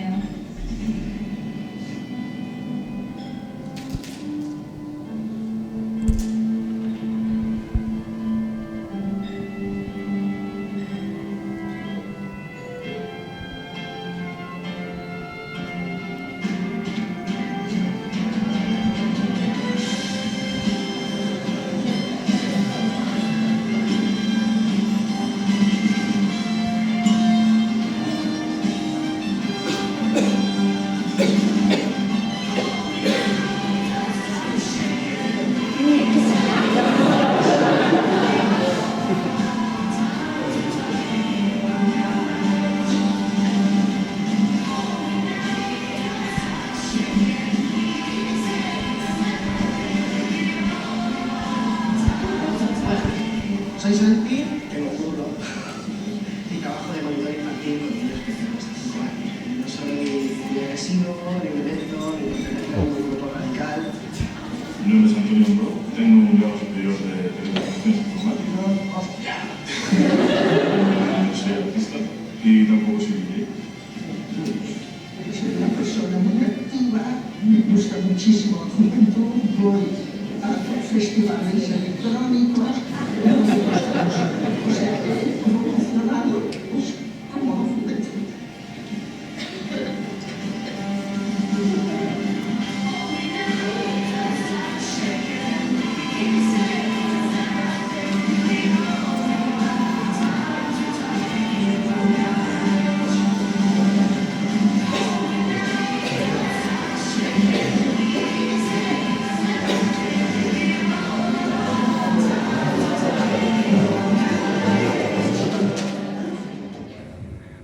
agresivo, violento, muy grupo radical. Mi nombre es Antonio Bro, tengo un grado superior de Telecomunicaciones Informática. ¡Hostia! No soy artista y tampoco soy DJ. Soy una persona muy activa, me gusta muchísimo la juventud, voy a festivales electrónicos, o sea que he evolucionado pues, como juventud.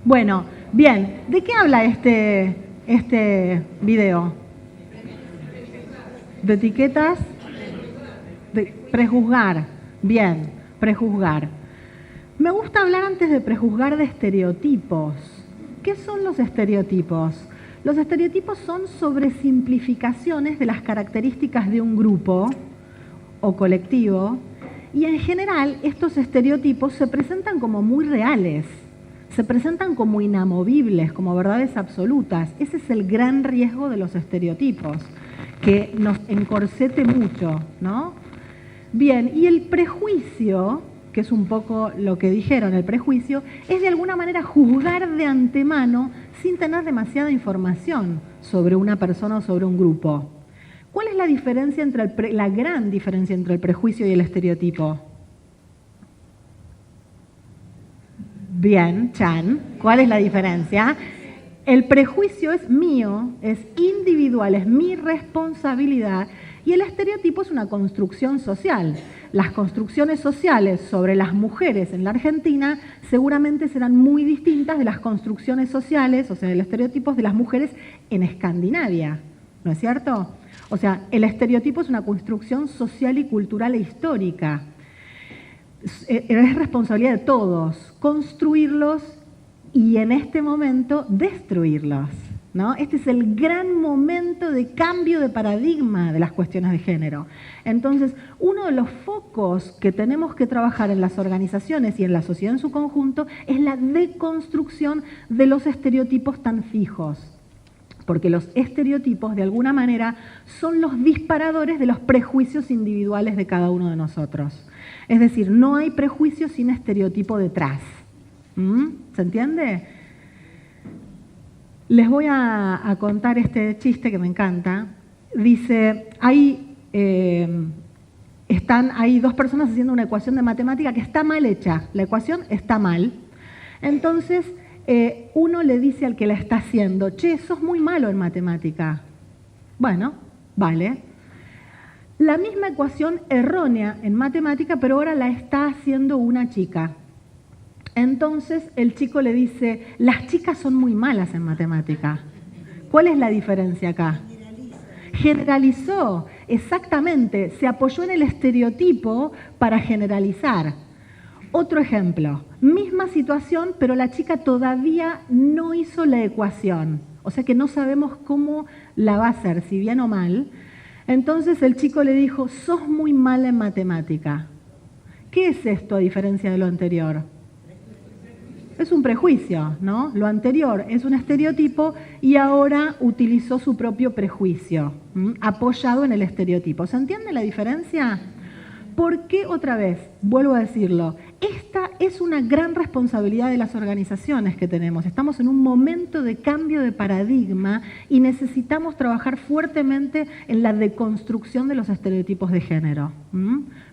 Bueno, bien, ¿de qué habla este video? ¿De etiquetas? De prejuzgar. Bien, prejuzgar. Me gusta hablar antes de prejuzgar de estereotipos. ¿Qué son los estereotipos? Los estereotipos son sobresimplificaciones de las características de un grupo o colectivo, y en general estos estereotipos se presentan como muy reales, se presentan como inamovibles, como verdades absolutas. Ese es el gran riesgo de los estereotipos, que nos encorsete mucho, ¿no? Bien, y el prejuicio, que es un poco lo que dijeron, el prejuicio, es de alguna manera juzgar de antemano sin tener demasiada información sobre una persona o sobre un grupo. ¿Cuál es la diferencia entre la gran diferencia entre el prejuicio y el estereotipo? Bien, Chan, ¿cuál es la diferencia? El prejuicio es mío, es individual, es mi responsabilidad, y el estereotipo es una construcción social. Las construcciones sociales sobre las mujeres en la Argentina seguramente serán muy distintas de las construcciones sociales, o sea, de los estereotipos de las mujeres en Escandinavia, ¿no es cierto? O sea, el estereotipo es una construcción social y cultural e histórica. Es responsabilidad de todos construirlos y en este momento destruirlos, ¿no? Este es el gran momento de cambio de paradigma de las cuestiones de género. Entonces, uno de los focos que tenemos que trabajar en las organizaciones y en la sociedad en su conjunto es la deconstrucción de los estereotipos tan fijos. Porque los estereotipos, de alguna manera, son los disparadores de los prejuicios individuales de cada uno de nosotros. Es decir, no hay prejuicio sin estereotipo detrás. ¿Se entiende? Les voy a contar este chiste que me encanta. Dice, hay dos personas haciendo una ecuación de matemática que está mal hecha. La ecuación está mal. Entonces, uno le dice al que la está haciendo, che, sos muy malo en matemática. Bueno, vale. La misma ecuación errónea en matemática, pero ahora la está haciendo una chica. Entonces el chico le dice, las chicas son muy malas en matemática. ¿Cuál es la diferencia acá? Generalizó, exactamente, se apoyó en el estereotipo para generalizar. Otro ejemplo, misma situación, pero la chica todavía no hizo la ecuación. O sea que no sabemos cómo la va a hacer, si bien o mal. Entonces el chico le dijo, sos muy mala en matemática. ¿Qué es esto a diferencia de lo anterior? Es un prejuicio, ¿no? Lo anterior es un estereotipo y ahora utilizó su propio prejuicio, apoyado en el estereotipo. ¿Se entiende la diferencia? ¿Por qué otra vez? Vuelvo a decirlo. Esta es una gran responsabilidad de las organizaciones que tenemos. Estamos en un momento de cambio de paradigma y necesitamos trabajar fuertemente en la deconstrucción de los estereotipos de género.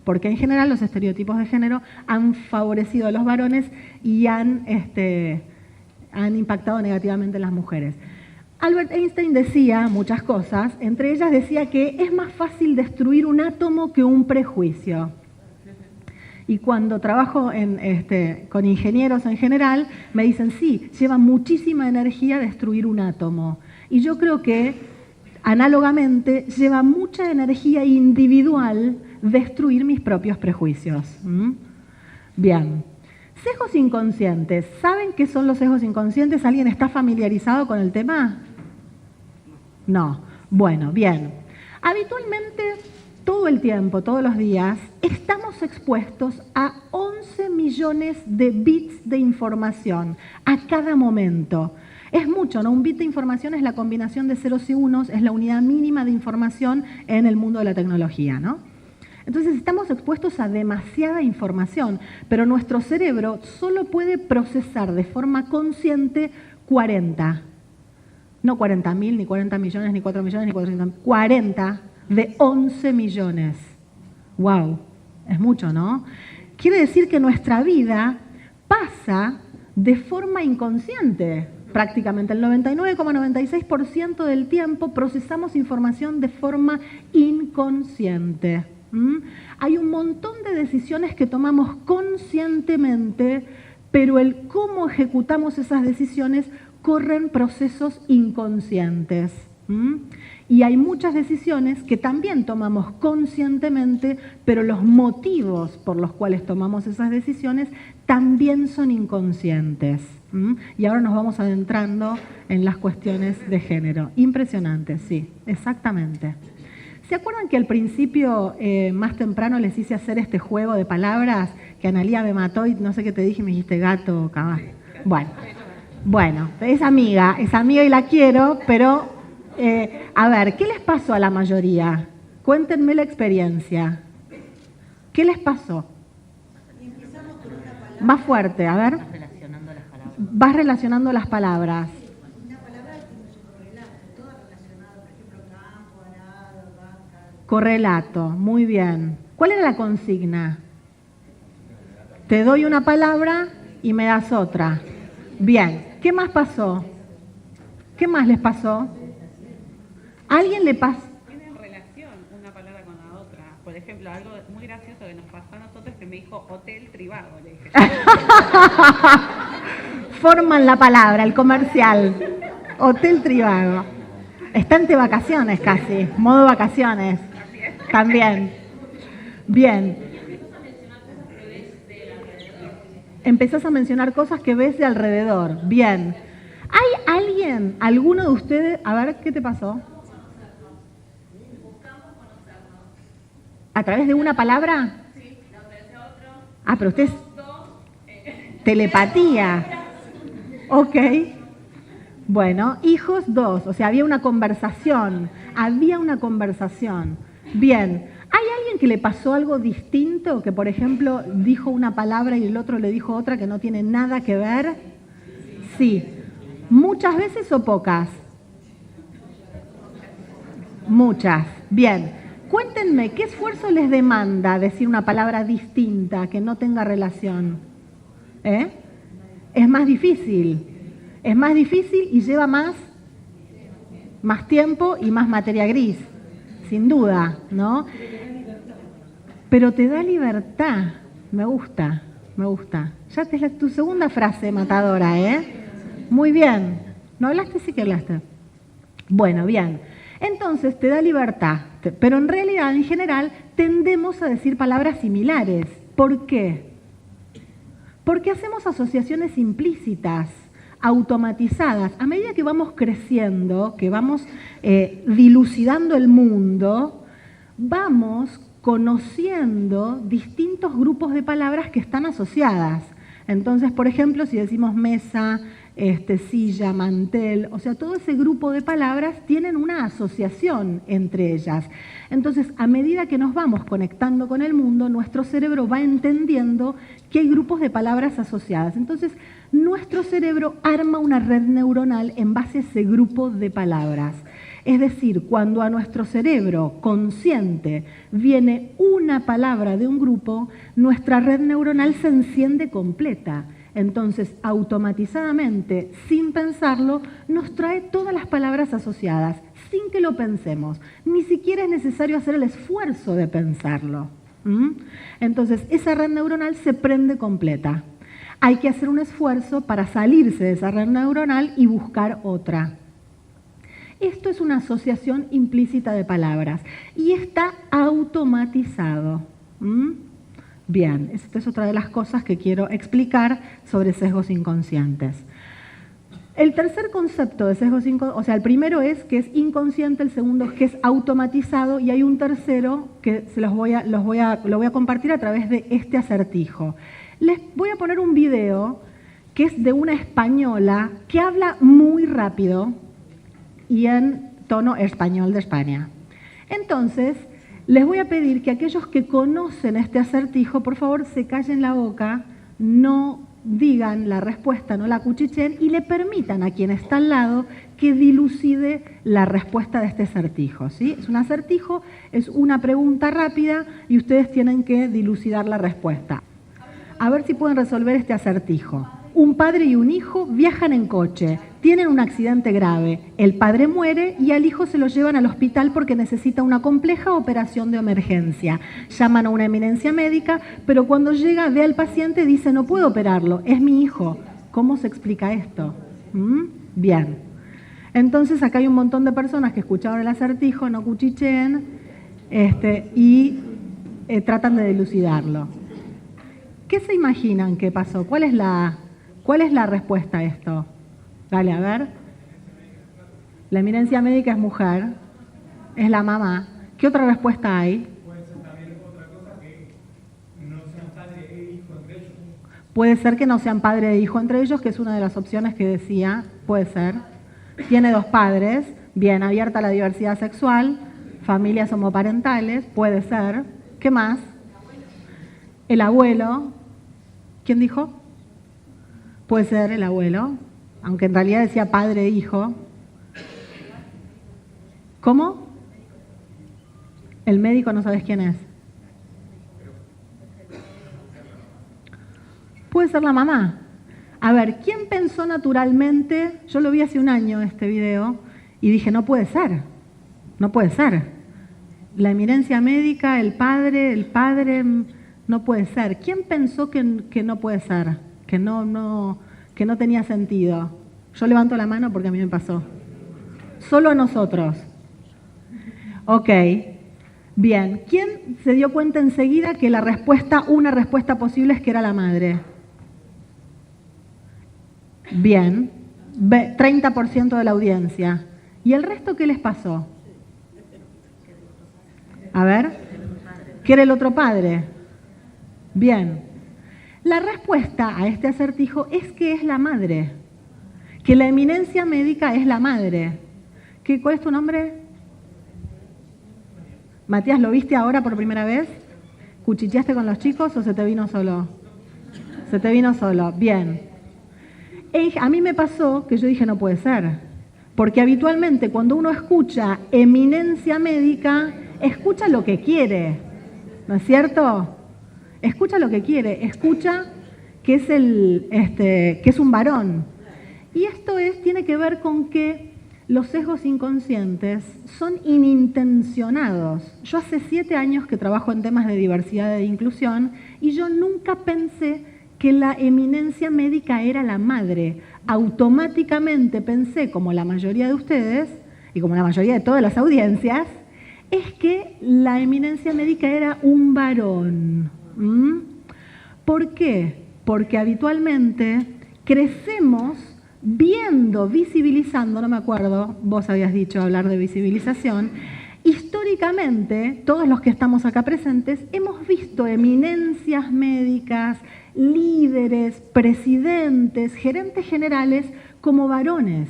Porque en general los estereotipos de género han favorecido a los varones y han impactado negativamente en las mujeres. Albert Einstein decía muchas cosas, entre ellas decía que es más fácil destruir un átomo que un prejuicio. Y cuando trabajo con ingenieros en general, me dicen, sí, lleva muchísima energía destruir un átomo. Y yo creo que, análogamente, lleva mucha energía individual destruir mis propios prejuicios. Bien. Sesgos inconscientes. ¿Saben qué son los sesgos inconscientes? ¿Alguien está familiarizado con el tema? No. Bueno, bien. Habitualmente, todo el tiempo, todos los días, estamos expuestos a 11 millones de bits de información a cada momento. Es mucho, ¿no? Un bit de información es la combinación de ceros y unos, es la unidad mínima de información en el mundo de la tecnología, ¿no? Entonces estamos expuestos a demasiada información, pero nuestro cerebro solo puede procesar de forma consciente 40. No 40.000, ni 40 millones, ni 4 millones, ni 400. 40 de 11 millones. ¡Wow! Es mucho, ¿no? Quiere decir que nuestra vida pasa de forma inconsciente. Prácticamente el 99,96% del tiempo procesamos información de forma inconsciente. Hay un montón de decisiones que tomamos conscientemente, pero el cómo ejecutamos esas decisiones corren procesos inconscientes. Y hay muchas decisiones que también tomamos conscientemente, pero los motivos por los cuales tomamos esas decisiones también son inconscientes. Y ahora nos vamos adentrando en las cuestiones de género. Impresionante, sí, exactamente. ¿Se acuerdan que al principio, más temprano, les hice hacer este juego de palabras? Que Analía me mató y no sé qué te dije, me dijiste gato o caballo. Bueno, es amiga y la quiero, pero a ver, ¿qué les pasó a la mayoría? Cuéntenme la experiencia. ¿Qué les pasó? Más fuerte, a ver. Vas relacionando las palabras. Correlato, muy bien. ¿Cuál era la consigna? Te doy una palabra y me das otra. Bien, ¿qué más pasó? ¿Qué más les pasó? ¿Alguien le pasó? Tienen relación una palabra con la otra. Por ejemplo, algo muy gracioso que nos pasó a nosotros que me dijo Hotel Trivago. Le dije. Forman la palabra, el comercial. Hotel Trivago. Están de vacaciones casi, modo vacaciones. También. Bien. Empezás a mencionar cosas que ves de alrededor. Bien. ¿Hay alguien, alguno de ustedes? A ver, ¿qué te pasó? ¿A través de una palabra? Sí, la otra es otro. Ah, pero usted es telepatía. Ok. Bueno, hijos dos, o sea, había una conversación. Bien. ¿Hay alguien que le pasó algo distinto? Que, por ejemplo, dijo una palabra y el otro le dijo otra que no tiene nada que ver. Sí. ¿Muchas veces o pocas? Muchas. Bien. Cuéntenme, ¿qué esfuerzo les demanda decir una palabra distinta que no tenga relación? Es más difícil. Es más difícil y lleva más tiempo y más materia gris. Sin duda, ¿no? Pero te da libertad. Me gusta. Ya es tu segunda frase matadora, ¿eh? Muy bien. ¿No hablaste? Sí que hablaste. Bueno, bien. Entonces te da libertad. Pero en realidad, en general, tendemos a decir palabras similares. ¿Por qué? Porque hacemos asociaciones implícitas, automatizadas. A medida que vamos creciendo, que vamos dilucidando el mundo, vamos conociendo distintos grupos de palabras que están asociadas. Entonces, por ejemplo, si decimos mesa, silla, mantel, o sea, todo ese grupo de palabras tienen una asociación entre ellas. Entonces, a medida que nos vamos conectando con el mundo, nuestro cerebro va entendiendo que hay grupos de palabras asociadas. Entonces, nuestro cerebro arma una red neuronal en base a ese grupo de palabras. Es decir, cuando a nuestro cerebro consciente viene una palabra de un grupo, nuestra red neuronal se enciende completa. Entonces, automatizadamente, sin pensarlo, nos trae todas las palabras asociadas, sin que lo pensemos. Ni siquiera es necesario hacer el esfuerzo de pensarlo. Entonces, esa red neuronal se prende completa. Hay que hacer un esfuerzo para salirse de esa red neuronal y buscar otra. Esto es una asociación implícita de palabras y está automatizado. Bien, esta es otra de las cosas que quiero explicar sobre sesgos inconscientes. El tercer concepto de sesgos inconscientes, o sea, el primero es que es inconsciente, el segundo es que es automatizado y hay un tercero que se lo voy a compartir a través de este acertijo. Les voy a poner un video que es de una española que habla muy rápido y en tono español de España. Entonces, les voy a pedir que aquellos que conocen este acertijo, por favor, se callen la boca, no digan la respuesta, no la cuchicheen y le permitan a quien está al lado que dilucide la respuesta de este acertijo, ¿sí? Es un acertijo, es una pregunta rápida y ustedes tienen que dilucidar la respuesta. A ver si pueden resolver este acertijo. Un padre y un hijo viajan en coche, tienen un accidente grave, el padre muere y al hijo se lo llevan al hospital porque necesita una compleja operación de emergencia. Llaman a una eminencia médica, pero cuando llega ve al paciente y dice no puedo operarlo, es mi hijo. ¿Cómo se explica esto? Bien. Entonces acá hay un montón de personas que escucharon el acertijo, no cuchicheen, y tratan de dilucidarlo. ¿Qué se imaginan que pasó? ¿Cuál es la respuesta a esto? Dale, a ver. La eminencia médica es mujer, es la mamá. ¿Qué otra respuesta hay? Puede ser también otra cosa que no sean padre e hijo entre ellos. Puede ser que no sean padre e hijo entre ellos, que es una de las opciones que decía. Puede ser. Tiene dos padres, bien, abierta a la diversidad sexual, familias homoparentales, puede ser. ¿Qué más? El abuelo. ¿Quién dijo? Puede ser el abuelo, aunque en realidad decía padre e hijo. ¿Cómo? El médico no sabes quién es. Puede ser la mamá. A ver, ¿quién pensó naturalmente? Yo lo vi hace un año este video y dije, no puede ser, no puede ser. La eminencia médica, el padre, no puede ser. ¿Quién pensó que no puede ser? Que no tenía sentido. Yo levanto la mano porque a mí me pasó. Solo a nosotros. Ok. Bien. ¿Quién se dio cuenta enseguida que una respuesta posible es que era la madre? Bien. 30% de la audiencia. ¿Y el resto qué les pasó? A ver. ¿Qué era el otro padre? Bien. La respuesta a este acertijo es que es la madre. Que la eminencia médica es la madre. ¿Cuál es tu nombre? Matías, ¿lo viste ahora por primera vez? ¿Cuchicheaste con los chicos o se te vino solo? Se te vino solo. Bien. A mí me pasó que yo dije no puede ser. Porque habitualmente cuando uno escucha eminencia médica, escucha lo que quiere. ¿No es cierto? Escucha lo que quiere, escucha que es un varón. Y esto tiene que ver con que los sesgos inconscientes son inintencionados. Yo hace 7 años que trabajo en temas de diversidad e inclusión y yo nunca pensé que la eminencia médica era la madre. Automáticamente pensé, como la mayoría de ustedes y como la mayoría de todas las audiencias, es que la eminencia médica era un varón. ¿Por qué? Porque habitualmente crecemos visibilizando, no me acuerdo, vos habías dicho hablar de visibilización, históricamente, todos los que estamos acá presentes, hemos visto eminencias médicas, líderes, presidentes, gerentes generales como varones.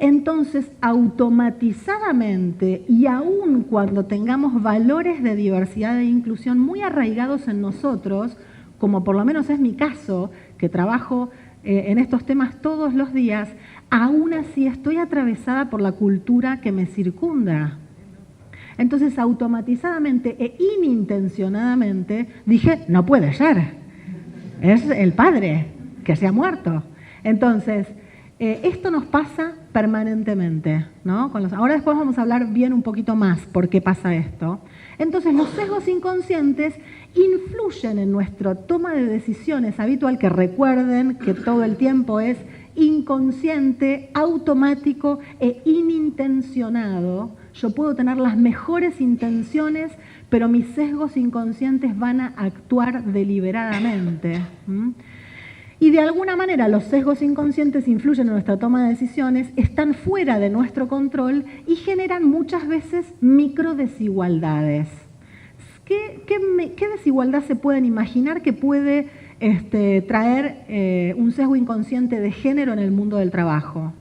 Entonces, automatizadamente, y aun cuando tengamos valores de diversidad e inclusión muy arraigados en nosotros, como por lo menos es mi caso, que trabajo en estos temas todos los días, aún así estoy atravesada por la cultura que me circunda. Entonces, automatizadamente e inintencionadamente dije, no puede ser, es el padre que se ha muerto. Entonces, esto nos pasa permanentemente, ¿no? Ahora después vamos a hablar bien un poquito más por qué pasa esto. Entonces, los sesgos inconscientes influyen en nuestra toma de decisiones habitual, que recuerden que todo el tiempo es inconsciente, automático e inintencionado. Yo puedo tener las mejores intenciones, pero mis sesgos inconscientes van a actuar deliberadamente. y de alguna manera los sesgos inconscientes influyen en nuestra toma de decisiones, están fuera de nuestro control y generan muchas veces microdesigualdades. ¿Qué desigualdad se pueden imaginar que puede traer un sesgo inconsciente de género en el mundo del trabajo?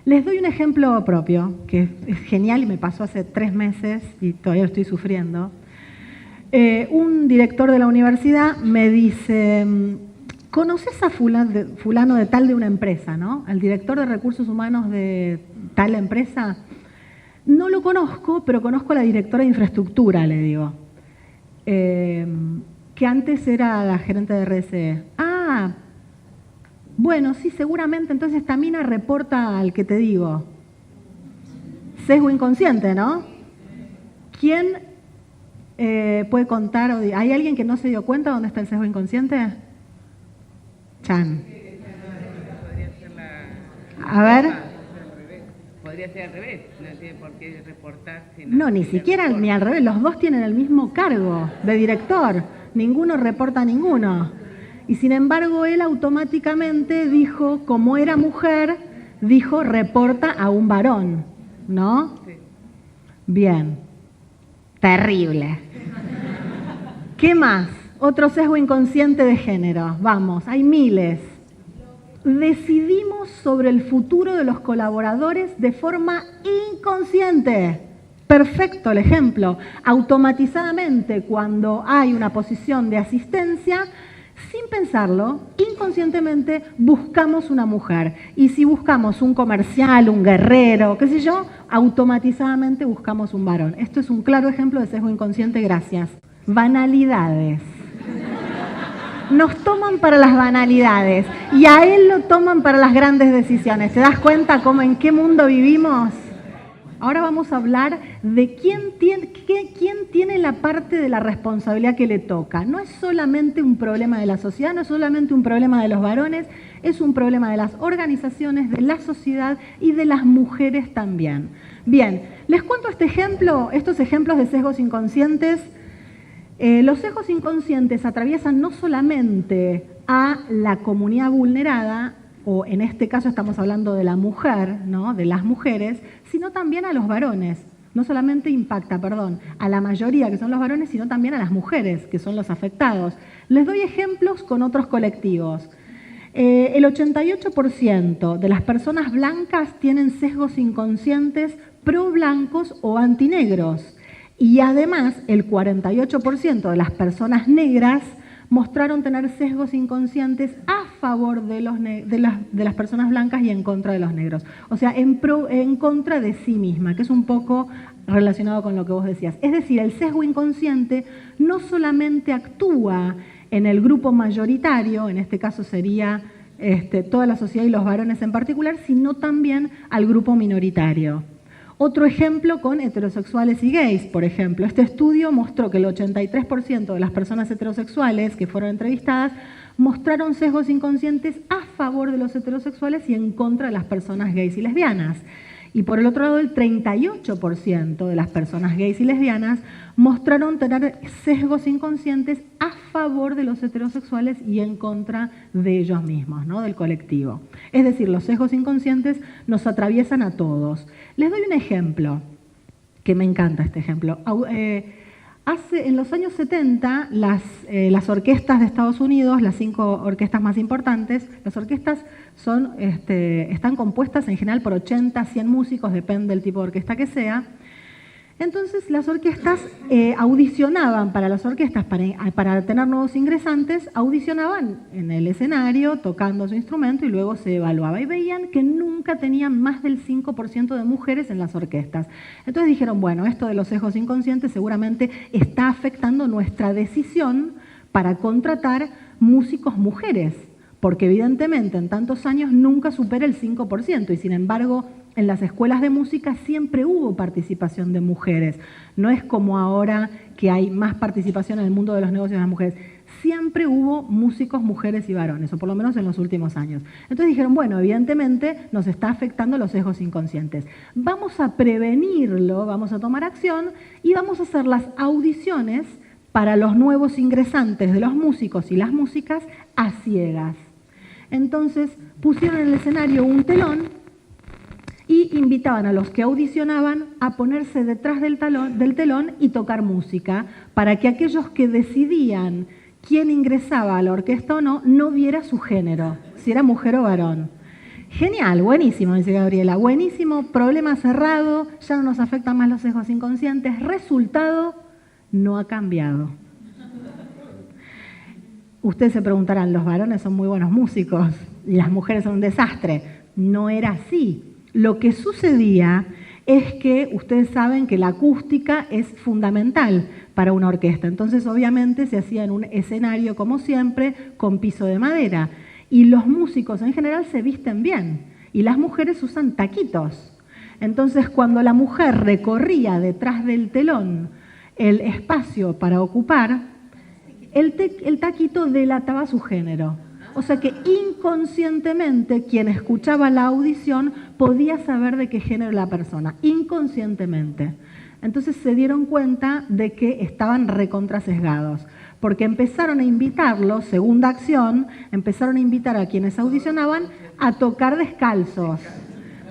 Les doy un ejemplo propio, que es genial y me pasó hace 3 meses y todavía lo estoy sufriendo. Un director de la universidad me dice, ¿conoces a fulano de tal de una empresa, ¿no? Al director de recursos humanos de tal empresa. No lo conozco, pero conozco a la directora de infraestructura, le digo. Que antes era la gerente de RSE. Ah, bueno, sí, seguramente entonces esta mina reporta al que te digo. Sesgo inconsciente, ¿no? ¿Quién puede contar? ¿Hay alguien que no se dio cuenta dónde está el sesgo inconsciente? Chan. A ver. Podría ser al revés, no tiene por qué reportar. No, ni siquiera ni al revés, los dos tienen el mismo cargo de director, ninguno reporta a ninguno. Y sin embargo, él automáticamente dijo, como era mujer, dijo, reporta a un varón, ¿no? Sí. Bien. Terrible. ¿Qué más? Otro sesgo inconsciente de género. Vamos, hay miles. Decidimos sobre el futuro de los colaboradores de forma inconsciente. Perfecto el ejemplo. Automatizadamente, cuando hay una posición de asistencia, sin pensarlo, inconscientemente buscamos una mujer. Y si buscamos un comercial, un guerrero, qué sé yo, automatizadamente buscamos un varón. Esto es un claro ejemplo de sesgo inconsciente, gracias. Banalidades. Nos toman para las banalidades y a él lo toman para las grandes decisiones. ¿Te das cuenta cómo en qué mundo vivimos? Ahora vamos a hablar de quién tiene la parte de la responsabilidad que le toca. No es solamente un problema de la sociedad, no es solamente un problema de los varones, es un problema de las organizaciones, de la sociedad y de las mujeres también. Bien, les cuento estos ejemplos de sesgos inconscientes. Los sesgos inconscientes atraviesan no solamente a la comunidad vulnerada, o en este caso estamos hablando de la mujer, ¿no? De las mujeres, sino también a los varones. No solamente impacta, a la mayoría, que son los varones, sino también a las mujeres, que son los afectados. Les doy ejemplos con otros colectivos. El 88% de las personas blancas tienen sesgos inconscientes pro-blancos o antinegros. Y además, el 48% de las personas negras mostraron tener sesgos inconscientes a favor de las personas blancas y en contra de los negros. O sea, en contra de sí misma, que es un poco relacionado con lo que vos decías. Es decir, el sesgo inconsciente no solamente actúa en el grupo mayoritario, en este caso sería toda la sociedad y los varones en particular, sino también al grupo minoritario. Otro ejemplo con heterosexuales y gays, por ejemplo. Este estudio mostró que el 83% de las personas heterosexuales que fueron entrevistadas mostraron sesgos inconscientes a favor de los heterosexuales y en contra de las personas gays y lesbianas. Y por el otro lado, el 38% de las personas gays y lesbianas mostraron tener sesgos inconscientes a favor de los heterosexuales y en contra de ellos mismos, ¿no? Del colectivo. Es decir, los sesgos inconscientes nos atraviesan a todos. Les doy un ejemplo, que me encanta este ejemplo. En los años 70, las orquestas de Estados Unidos, las 5 orquestas más importantes, las orquestas están compuestas en general por 80, 100 músicos, depende del tipo de orquesta que sea. Entonces, las orquestas audicionaban para las orquestas, para tener nuevos ingresantes, audicionaban en el escenario, tocando su instrumento y luego se evaluaba. Y veían que nunca tenían más del 5% de mujeres en las orquestas. Entonces dijeron, bueno, esto de los sesgos inconscientes seguramente está afectando nuestra decisión para contratar músicos mujeres, porque evidentemente en tantos años nunca supera el 5% y sin embargo en las escuelas de música siempre hubo participación de mujeres. No es como ahora que hay más participación en el mundo de los negocios de las mujeres. Siempre hubo músicos, mujeres y varones, o por lo menos en los últimos años. Entonces dijeron, bueno, evidentemente nos está afectando los sesgos inconscientes. Vamos a prevenirlo, vamos a tomar acción y vamos a hacer las audiciones para los nuevos ingresantes de los músicos y las músicas a ciegas. Entonces pusieron en el escenario un telón y invitaban a los que audicionaban a ponerse detrás del telón y tocar música, para que aquellos que decidían quién ingresaba a la orquesta o no, no viera su género, si era mujer o varón. Genial, buenísimo, dice Gabriela, buenísimo, problema cerrado, ya no nos afectan más los sesgos inconscientes, resultado, no ha cambiado. Ustedes se preguntarán, los varones son muy buenos músicos y las mujeres son un desastre. No era así. Lo que sucedía es que ustedes saben que la acústica es fundamental para una orquesta. Entonces, obviamente, se hacía en un escenario, como siempre, con piso de madera. Y los músicos en general se visten bien. Y las mujeres usan taquitos. Entonces, cuando la mujer recorría detrás del telón el espacio para ocupar, el taquito delataba su género. O sea que inconscientemente quien escuchaba la audición podía saber de qué género era la persona, inconscientemente. Entonces se dieron cuenta de que estaban recontrasesgados, porque empezaron a invitarlos, segunda acción, empezaron a invitar a quienes audicionaban a tocar descalzos,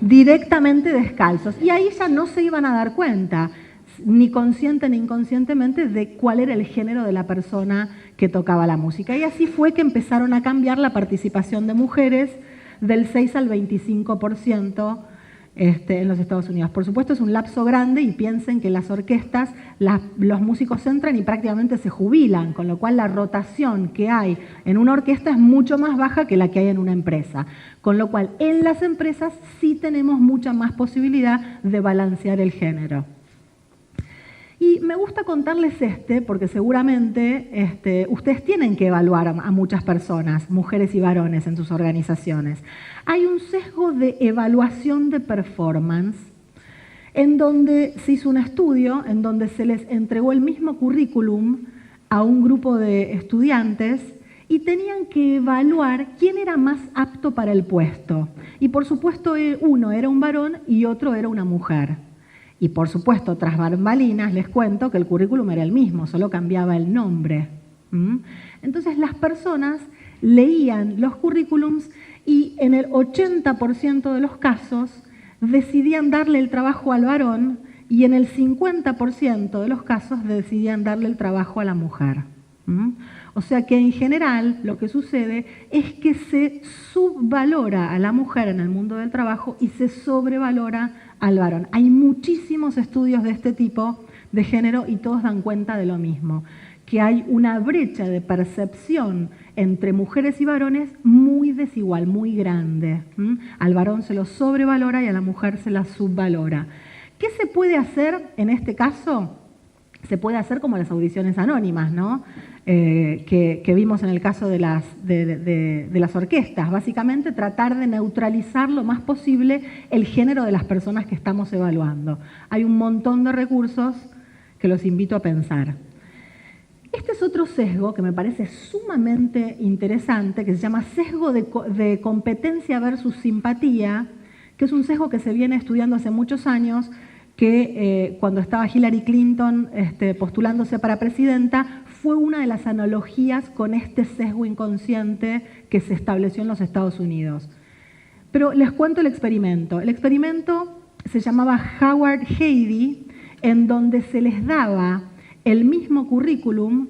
directamente descalzos. Y ahí ya no se iban a dar cuenta, ni consciente ni inconscientemente, de cuál era el género de la persona que tocaba la música. Y así fue que empezaron a cambiar la participación de mujeres del 6 al 25% en los Estados Unidos. Por supuesto es un lapso grande y piensen que las orquestas, los músicos entran y prácticamente se jubilan, con lo cual la rotación que hay en una orquesta es mucho más baja que la que hay en una empresa. Con lo cual en las empresas sí tenemos mucha más posibilidad de balancear el género. Y me gusta contarles porque seguramente ustedes tienen que evaluar a muchas personas, mujeres y varones, en sus organizaciones. Hay un sesgo de evaluación de performance, en donde se hizo un estudio, en donde se les entregó el mismo currículum a un grupo de estudiantes y tenían que evaluar quién era más apto para el puesto. Y por supuesto uno era un varón y otro era una mujer. Y por supuesto, tras bambalinas, les cuento que el currículum era el mismo, solo cambiaba el nombre. Entonces las personas leían los currículums y en el 80% de los casos decidían darle el trabajo al varón y en el 50% de los casos decidían darle el trabajo a la mujer. O sea que en general lo que sucede es que se subvalora a la mujer en el mundo del trabajo y se sobrevalora al varón. Hay muchísimos estudios de este tipo de género y todos dan cuenta de lo mismo, que hay una brecha de percepción entre mujeres y varones muy desigual, muy grande. Al varón se lo sobrevalora y a la mujer se la subvalora. ¿Qué se puede hacer en este caso? Se puede hacer como las audiciones anónimas, ¿no? Que vimos en el caso de las orquestas. Básicamente tratar de neutralizar lo más posible el género de las personas que estamos evaluando. Hay un montón de recursos que los invito a pensar. Este es otro sesgo que me parece sumamente interesante, que se llama sesgo de competencia versus simpatía, que es un sesgo que se viene estudiando hace muchos años, que cuando estaba Hillary Clinton postulándose para presidenta, fue una de las analogías con este sesgo inconsciente que se estableció en los Estados Unidos. Pero les cuento el experimento. El experimento se llamaba Howard-Heidy, en donde se les daba el mismo currículum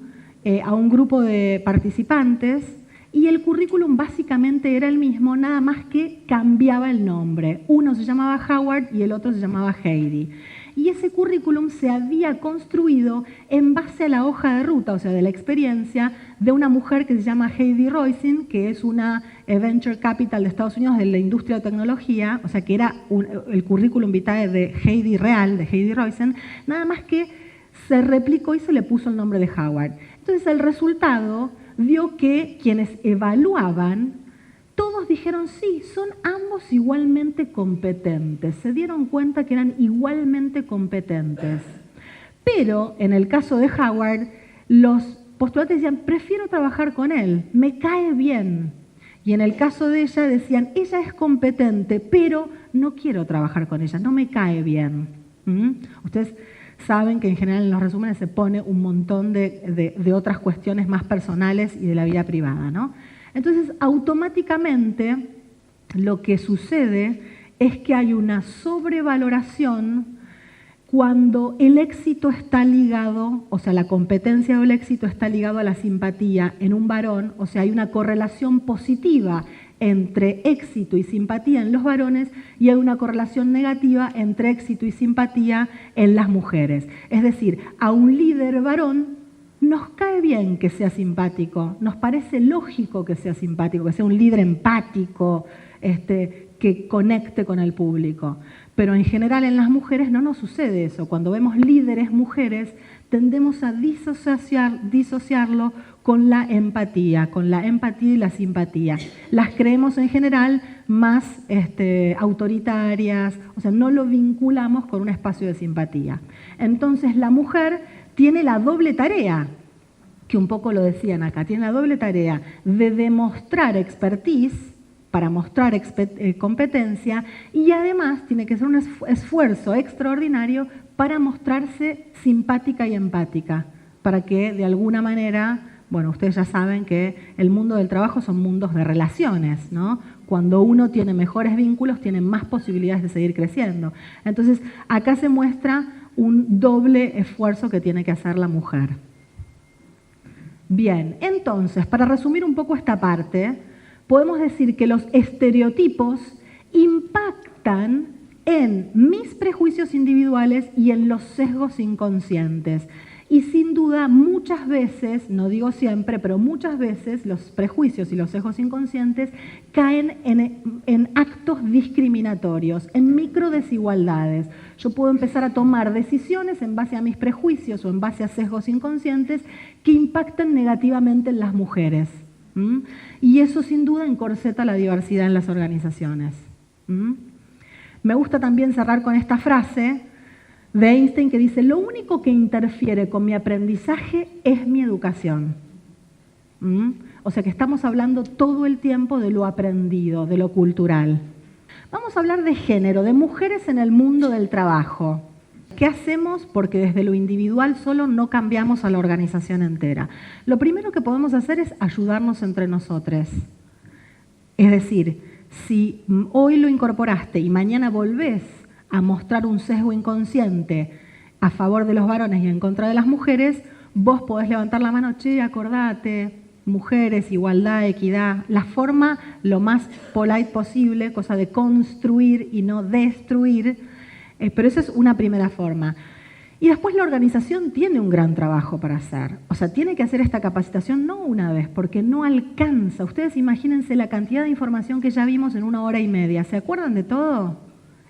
a un grupo de participantes y el currículum básicamente era el mismo, nada más que cambiaba el nombre. Uno se llamaba Howard y el otro se llamaba Heidy. Y ese currículum se había construido en base a la hoja de ruta, o sea, de la experiencia de una mujer que se llama Heidi Roizen, que es una venture capital de Estados Unidos de la industria de tecnología, o sea, que era el currículum vitae de Heidi real, de Heidi Roizen, nada más que se replicó y se le puso el nombre de Howard. Entonces, el resultado vio que quienes evaluaban, todos dijeron sí, son ambos igualmente competentes. Se dieron cuenta que eran igualmente competentes. Pero en el caso de Howard, los postulantes decían, prefiero trabajar con él, me cae bien. Y en el caso de ella decían, ella es competente, pero no quiero trabajar con ella, no me cae bien. Ustedes saben que en general en los resúmenes se pone un montón de otras cuestiones más personales y de la vida privada, ¿no? Entonces, automáticamente, lo que sucede es que hay una sobrevaloración cuando el éxito está ligado, o sea, la competencia o el éxito está ligado a la simpatía en un varón, o sea, hay una correlación positiva entre éxito y simpatía en los varones y hay una correlación negativa entre éxito y simpatía en las mujeres. Es decir, a un líder varón nos cae bien que sea simpático, nos parece lógico que sea simpático, que sea un líder empático, que conecte con el público. Pero en general en las mujeres no nos sucede eso. Cuando vemos líderes mujeres, tendemos a disociarlo con la empatía y la simpatía. Las creemos en general más autoritarias, o sea, no lo vinculamos con un espacio de simpatía. Entonces la mujer tiene la doble tarea, que un poco lo decían acá, tiene la doble tarea de demostrar expertise, para mostrar competencia, y además tiene que ser un esfuerzo extraordinario para mostrarse simpática y empática, para que de alguna manera, bueno, ustedes ya saben que el mundo del trabajo son mundos de relaciones, ¿no? Cuando uno tiene mejores vínculos, tiene más posibilidades de seguir creciendo. Entonces, acá se muestra un doble esfuerzo que tiene que hacer la mujer. Bien, entonces, para resumir un poco esta parte, podemos decir que los estereotipos impactan en mis prejuicios individuales y en los sesgos inconscientes. Y sin duda, muchas veces, no digo siempre, pero muchas veces los prejuicios y los sesgos inconscientes caen en actos discriminatorios, en microdesigualdades. Yo puedo empezar a tomar decisiones en base a mis prejuicios o en base a sesgos inconscientes que impactan negativamente en las mujeres. Y eso sin duda encorseta la diversidad en las organizaciones. Me gusta también cerrar con esta frase de Einstein que dice: lo único que interfiere con mi aprendizaje es mi educación. O sea que estamos hablando todo el tiempo de lo aprendido, de lo cultural. Vamos a hablar de género, de mujeres en el mundo del trabajo. ¿Qué hacemos? Porque desde lo individual solo no cambiamos a la organización entera. Lo primero que podemos hacer es ayudarnos entre nosotros. Es decir, si hoy lo incorporaste y mañana volvés a mostrar un sesgo inconsciente a favor de los varones y en contra de las mujeres, vos podés levantar la mano: che, acordate, mujeres, igualdad, equidad, la forma lo más polite posible, cosa de construir y no destruir. Pero esa es una primera forma. Y después la organización tiene un gran trabajo para hacer. O sea, tiene que hacer esta capacitación no una vez, porque no alcanza. Ustedes imagínense la cantidad de información que ya vimos en 1 hora y media. ¿Se acuerdan de todo?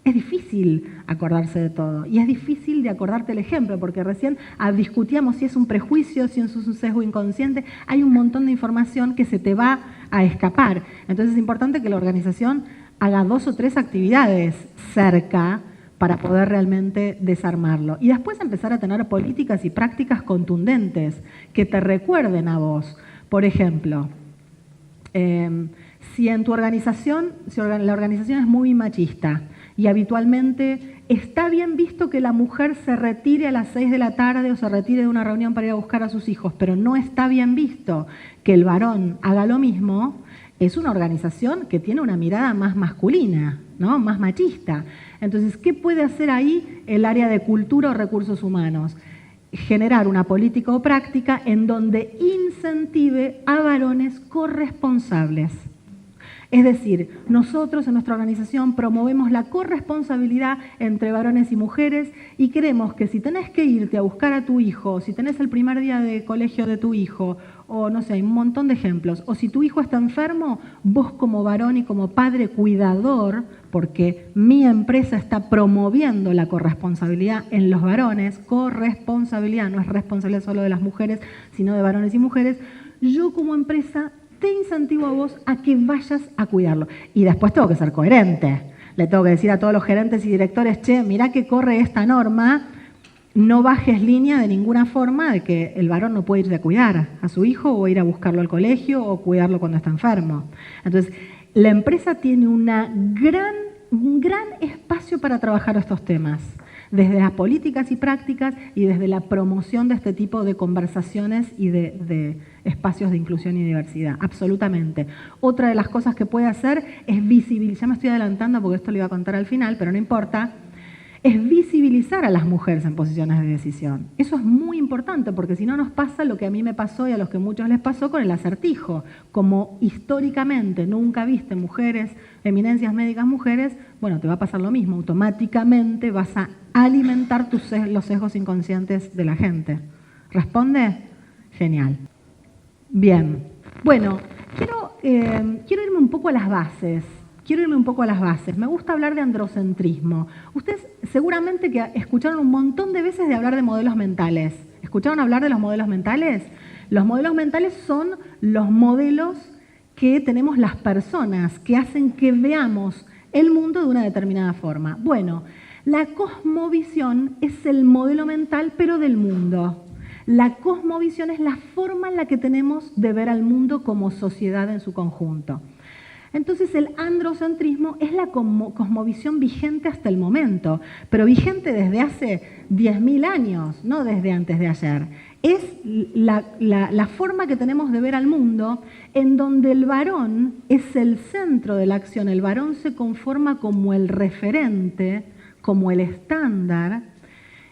Es difícil acordarse de todo. Y es difícil de acordarte el ejemplo, porque recién discutíamos si es un prejuicio, si es un sesgo inconsciente. Hay un montón de información que se te va a escapar. Entonces es importante que la organización haga 2 o 3 actividades cerca para poder realmente desarmarlo. Y después empezar a tener políticas y prácticas contundentes que te recuerden a vos. Por ejemplo, si en tu organización, la organización es muy machista y habitualmente está bien visto que la mujer se retire a las 6 de la tarde o se retire de una reunión para ir a buscar a sus hijos, pero no está bien visto que el varón haga lo mismo, es una organización que tiene una mirada más masculina, ¿no? Más machista. Entonces, ¿qué puede hacer ahí el área de cultura o recursos humanos? Generar una política o práctica en donde incentive a varones corresponsables. Es decir, nosotros en nuestra organización promovemos la corresponsabilidad entre varones y mujeres y queremos que si tenés que irte a buscar a tu hijo, si tenés el primer día de colegio de tu hijo, o no sé, hay un montón de ejemplos, o si tu hijo está enfermo, vos como varón y como padre cuidador, porque mi empresa está promoviendo la corresponsabilidad en los varones, corresponsabilidad, no es responsabilidad solo de las mujeres, sino de varones y mujeres, yo como empresa te incentivo a vos a que vayas a cuidarlo. Y después tengo que ser coherente. Le tengo que decir a todos los gerentes y directores: che, mirá que corre esta norma, no bajes línea de ninguna forma de que el varón no puede irse a cuidar a su hijo o ir a buscarlo al colegio o cuidarlo cuando está enfermo. Entonces, la empresa tiene un gran espacio para trabajar estos temas. desde las políticas y prácticas y desde la promoción de este tipo de conversaciones y de espacios de inclusión y diversidad, absolutamente. Otra de las cosas que puede hacer es visibilizar, ya me estoy adelantando porque esto lo iba a contar al final, pero no importa, es visibilizar a las mujeres en posiciones de decisión. Eso es muy importante porque si no nos pasa lo que a mí me pasó y a los que muchos les pasó con el acertijo. Como históricamente nunca viste mujeres, eminencias médicas mujeres, bueno, te va a pasar lo mismo. Automáticamente vas a alimentar los sesgos inconscientes de la gente. ¿Responde? Genial. Bien. Bueno, quiero irme un poco a las bases. Me gusta hablar de androcentrismo. Ustedes seguramente que escucharon un montón de veces de hablar de modelos mentales. ¿Escucharon hablar de los modelos mentales? Los modelos mentales son los modelos que tenemos las personas, que hacen que veamos el mundo de una determinada forma. Bueno, la cosmovisión es el modelo mental, pero del mundo. La cosmovisión es la forma en la que tenemos de ver al mundo como sociedad en su conjunto. Entonces el androcentrismo es la cosmovisión vigente hasta el momento, pero vigente desde hace 10.000 años, no desde antes de ayer. Es la forma que tenemos de ver al mundo en donde el varón es el centro de la acción, el varón se conforma como el referente, como el estándar,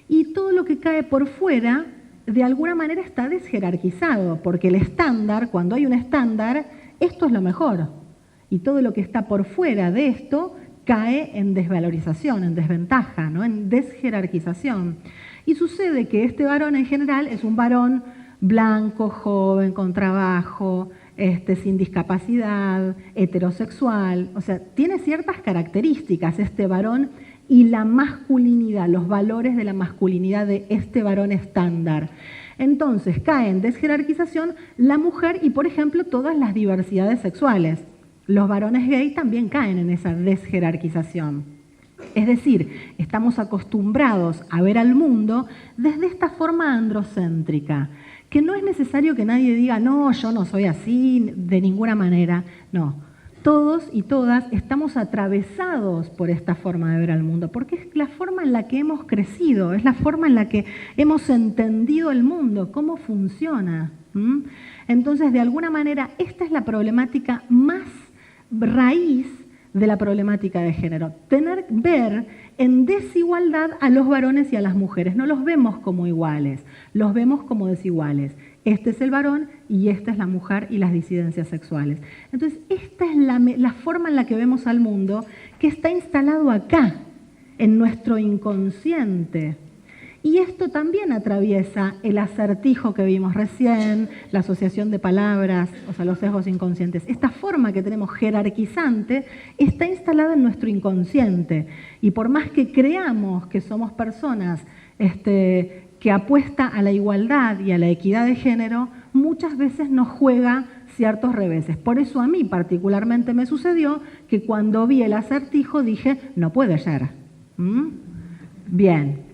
y todo lo que cae por fuera de alguna manera está desjerarquizado, porque el estándar, cuando hay un estándar, esto es lo mejor. Y todo lo que está por fuera de esto cae en desvalorización, en desventaja, ¿no? En desjerarquización. Y sucede que este varón en general es un varón blanco, joven, con trabajo, sin discapacidad, heterosexual. O sea, tiene ciertas características este varón y la masculinidad, los valores de la masculinidad de este varón estándar. Entonces cae en desjerarquización la mujer y, por ejemplo, todas las diversidades sexuales. Los varones gay también caen en esa desjerarquización. Es decir, estamos acostumbrados a ver al mundo desde esta forma androcéntrica, que no es necesario que nadie diga, no, yo no soy así, de ninguna manera. No, todos y todas estamos atravesados por esta forma de ver al mundo, porque es la forma en la que hemos crecido, es la forma en la que hemos entendido el mundo, cómo funciona. Entonces, de alguna manera, esta es la problemática más raíz de la problemática de género. Ver en desigualdad a los varones y a las mujeres. No los vemos como iguales, los vemos como desiguales. Este es el varón y esta es la mujer y las disidencias sexuales. Entonces, esta es la forma en la que vemos al mundo que está instalado acá, en nuestro inconsciente. Y esto también atraviesa el acertijo que vimos recién, la asociación de palabras, o sea, los sesgos inconscientes. Esta forma que tenemos jerarquizante está instalada en nuestro inconsciente. Y por más que creamos que somos personas que apuesta a la igualdad y a la equidad de género, muchas veces nos juega ciertos reveses. Por eso a mí particularmente me sucedió que cuando vi el acertijo dije, no puede ser. Bien.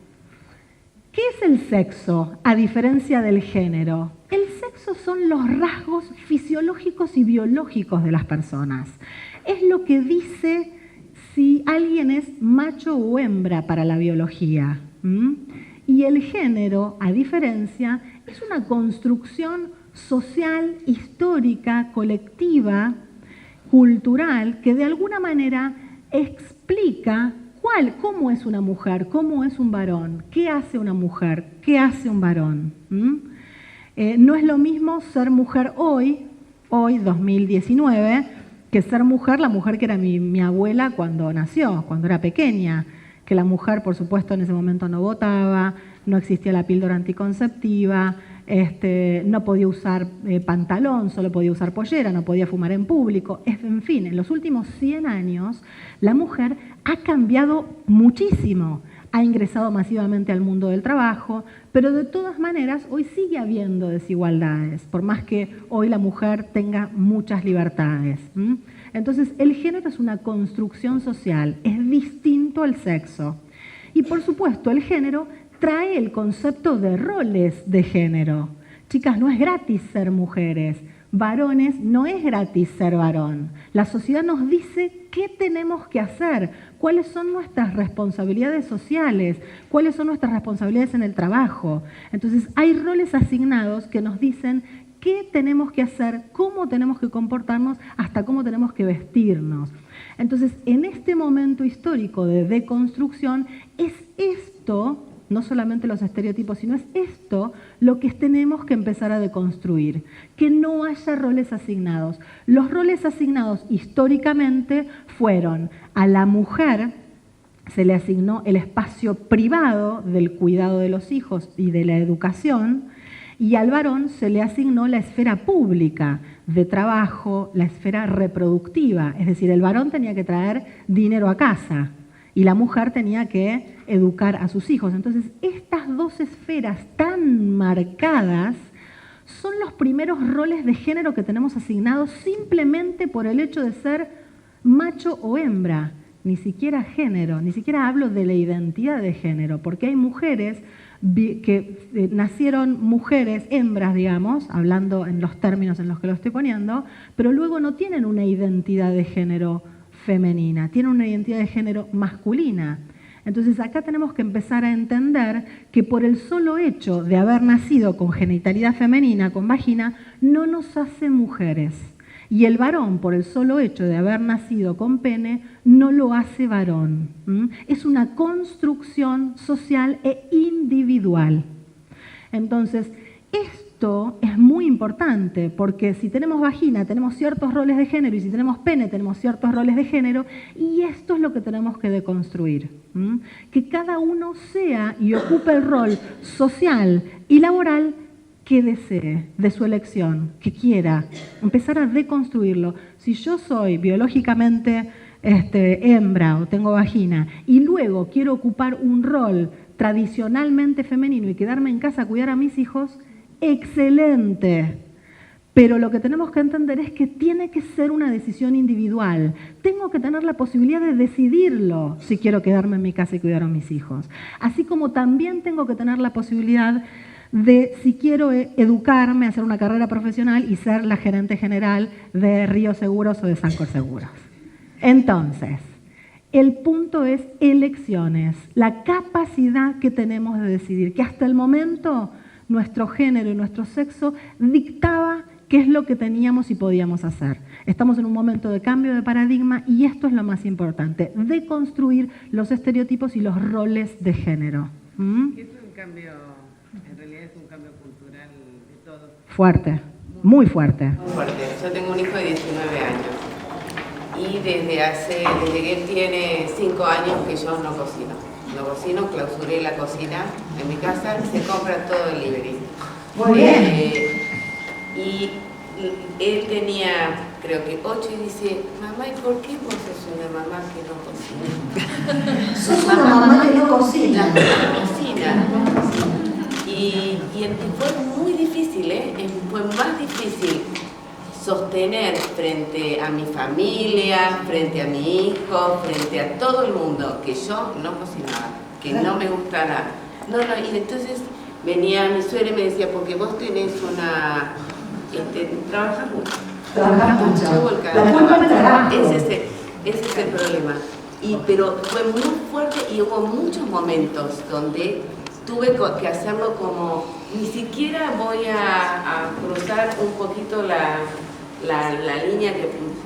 ¿Qué es el sexo, a diferencia del género? El sexo son los rasgos fisiológicos y biológicos de las personas. Es lo que dice si alguien es macho o hembra para la biología. Y el género, a diferencia, es una construcción social, histórica, colectiva, cultural, que de alguna manera explica ¿cómo es una mujer? ¿Cómo es un varón? ¿Qué hace una mujer? ¿Qué hace un varón? No es lo mismo ser mujer hoy, 2019, que ser mujer, la mujer que era mi abuela cuando nació, cuando era pequeña, que la mujer, por supuesto, en ese momento no votaba, no existía la píldora anticonceptiva, no podía usar pantalón, solo podía usar pollera, no podía fumar en público. En fin, en los últimos 100 años la mujer ha cambiado muchísimo, ha ingresado masivamente al mundo del trabajo, pero de todas maneras hoy sigue habiendo desigualdades, por más que hoy la mujer tenga muchas libertades. Entonces el género es una construcción social, es distinto al sexo. Y por supuesto el género trae el concepto de roles de género. Chicas, no es gratis ser mujeres. varones, no es gratis ser varón. La sociedad nos dice qué tenemos que hacer, cuáles son nuestras responsabilidades sociales, cuáles son nuestras responsabilidades en el trabajo. Entonces, hay roles asignados que nos dicen qué tenemos que hacer, cómo tenemos que comportarnos, hasta cómo tenemos que vestirnos. Entonces, en este momento histórico de deconstrucción, es esto, no solamente los estereotipos, sino es esto lo que tenemos que empezar a deconstruir, que no haya roles asignados. Los roles asignados históricamente fueron a la mujer, se le asignó el espacio privado del cuidado de los hijos y de la educación, y al varón se le asignó la esfera pública de trabajo, la esfera reproductiva, es decir, el varón tenía que traer dinero a casa y la mujer tenía que educar a sus hijos. Entonces, estas dos esferas tan marcadas son los primeros roles de género que tenemos asignados simplemente por el hecho de ser macho o hembra, ni siquiera género, ni siquiera hablo de la identidad de género, porque hay mujeres que nacieron mujeres, hembras, digamos, hablando en los términos en los que lo estoy poniendo, pero luego no tienen una identidad de género femenina, tienen una identidad de género masculina. Entonces acá tenemos que empezar a entender que por el solo hecho de haber nacido con genitalidad femenina, con vagina, no nos hace mujeres. Y el varón, por el solo hecho de haber nacido con pene, no lo hace varón. Es una construcción social e individual. Entonces, esto es muy importante, porque si tenemos vagina, tenemos ciertos roles de género, y si tenemos pene, tenemos ciertos roles de género, y esto es lo que tenemos que deconstruir. Que cada uno sea y ocupe el rol social y laboral que desee, de su elección, que quiera, empezar a deconstruirlo. Si yo soy biológicamente hembra o tengo vagina y luego quiero ocupar un rol tradicionalmente femenino y quedarme en casa a cuidar a mis hijos, excelente. Pero lo que tenemos que entender es que tiene que ser una decisión individual. Tengo que tener la posibilidad de decidirlo si quiero quedarme en mi casa y cuidar a mis hijos. Así como también tengo que tener la posibilidad de si quiero educarme, hacer una carrera profesional y ser la gerente general de Río Seguros o de Sancor Seguros. Entonces, el punto es elecciones, la capacidad que tenemos de decidir, que hasta el momento nuestro género y nuestro sexo dictaba qué es lo que teníamos y podíamos hacer. Estamos en un momento de cambio de paradigma y esto es lo más importante, deconstruir los estereotipos y los roles de género. Es un cambio, en realidad es un cambio cultural de todo. Fuerte, muy fuerte. Muy fuerte. Yo tengo un hijo de 19 años y desde que él tiene 5 años que yo no cocino. No cocino, clausuré la cocina en mi casa, se compra todo el delivery. Muy bien. Y él tenía, creo que 8 y dice, mamá, ¿y por qué vos sos una mamá que no cocina? Sos una mamá que no cocina. Y fue muy difícil, fue más difícil sostener frente a mi familia, frente a mi hijo, frente a todo el mundo, que yo no cocinaba, que no me gustara. Y entonces venía mi suegra y me decía, porque vos tenés una... trabajas mucho. Trabajas mucho. La culpa del trabajo. Ese es el problema. Pero fue muy fuerte y hubo muchos momentos donde tuve que hacerlo como, ni siquiera voy a cruzar un poquito la línea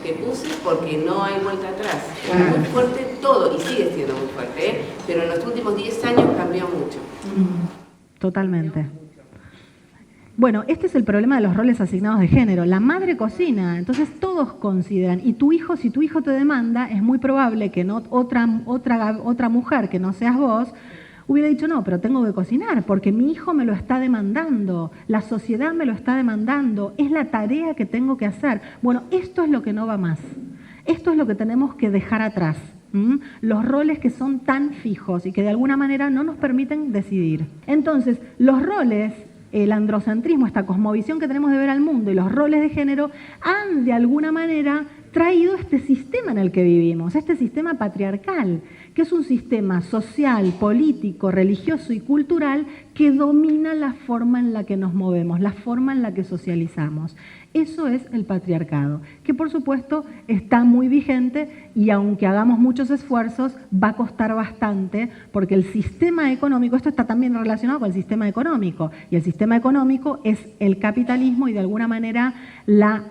que puse porque no hay vuelta atrás. Fue muy fuerte todo y sigue siendo muy fuerte, pero en los últimos 10 años cambió mucho. Totalmente. Bueno, este es el problema de los roles asignados de género. La madre cocina, entonces todos consideran, y tu hijo, si tu hijo te demanda, es muy probable que no, otra mujer que no seas vos, hubiera dicho, no, pero tengo que cocinar, porque mi hijo me lo está demandando, la sociedad me lo está demandando, es la tarea que tengo que hacer. Bueno, esto es lo que no va más. Esto es lo que tenemos que dejar atrás. Los roles que son tan fijos y que de alguna manera no nos permiten decidir. Entonces, los roles, el androcentrismo, esta cosmovisión que tenemos de ver al mundo y los roles de género han de alguna manera traído este sistema en el que vivimos, este sistema patriarcal, que es un sistema social, político, religioso y cultural que domina la forma en la que nos movemos, la forma en la que socializamos. Eso es el patriarcado, que por supuesto está muy vigente y aunque hagamos muchos esfuerzos, va a costar bastante porque el sistema económico, esto está también relacionado con el sistema económico, y el sistema económico es el capitalismo y de alguna manera la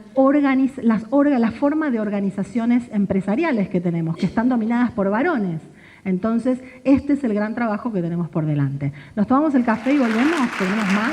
forma de organizaciones empresariales que tenemos, que están dominadas por varones. Entonces, este es el gran trabajo que tenemos por delante. Nos tomamos el café y volvemos, tenemos más.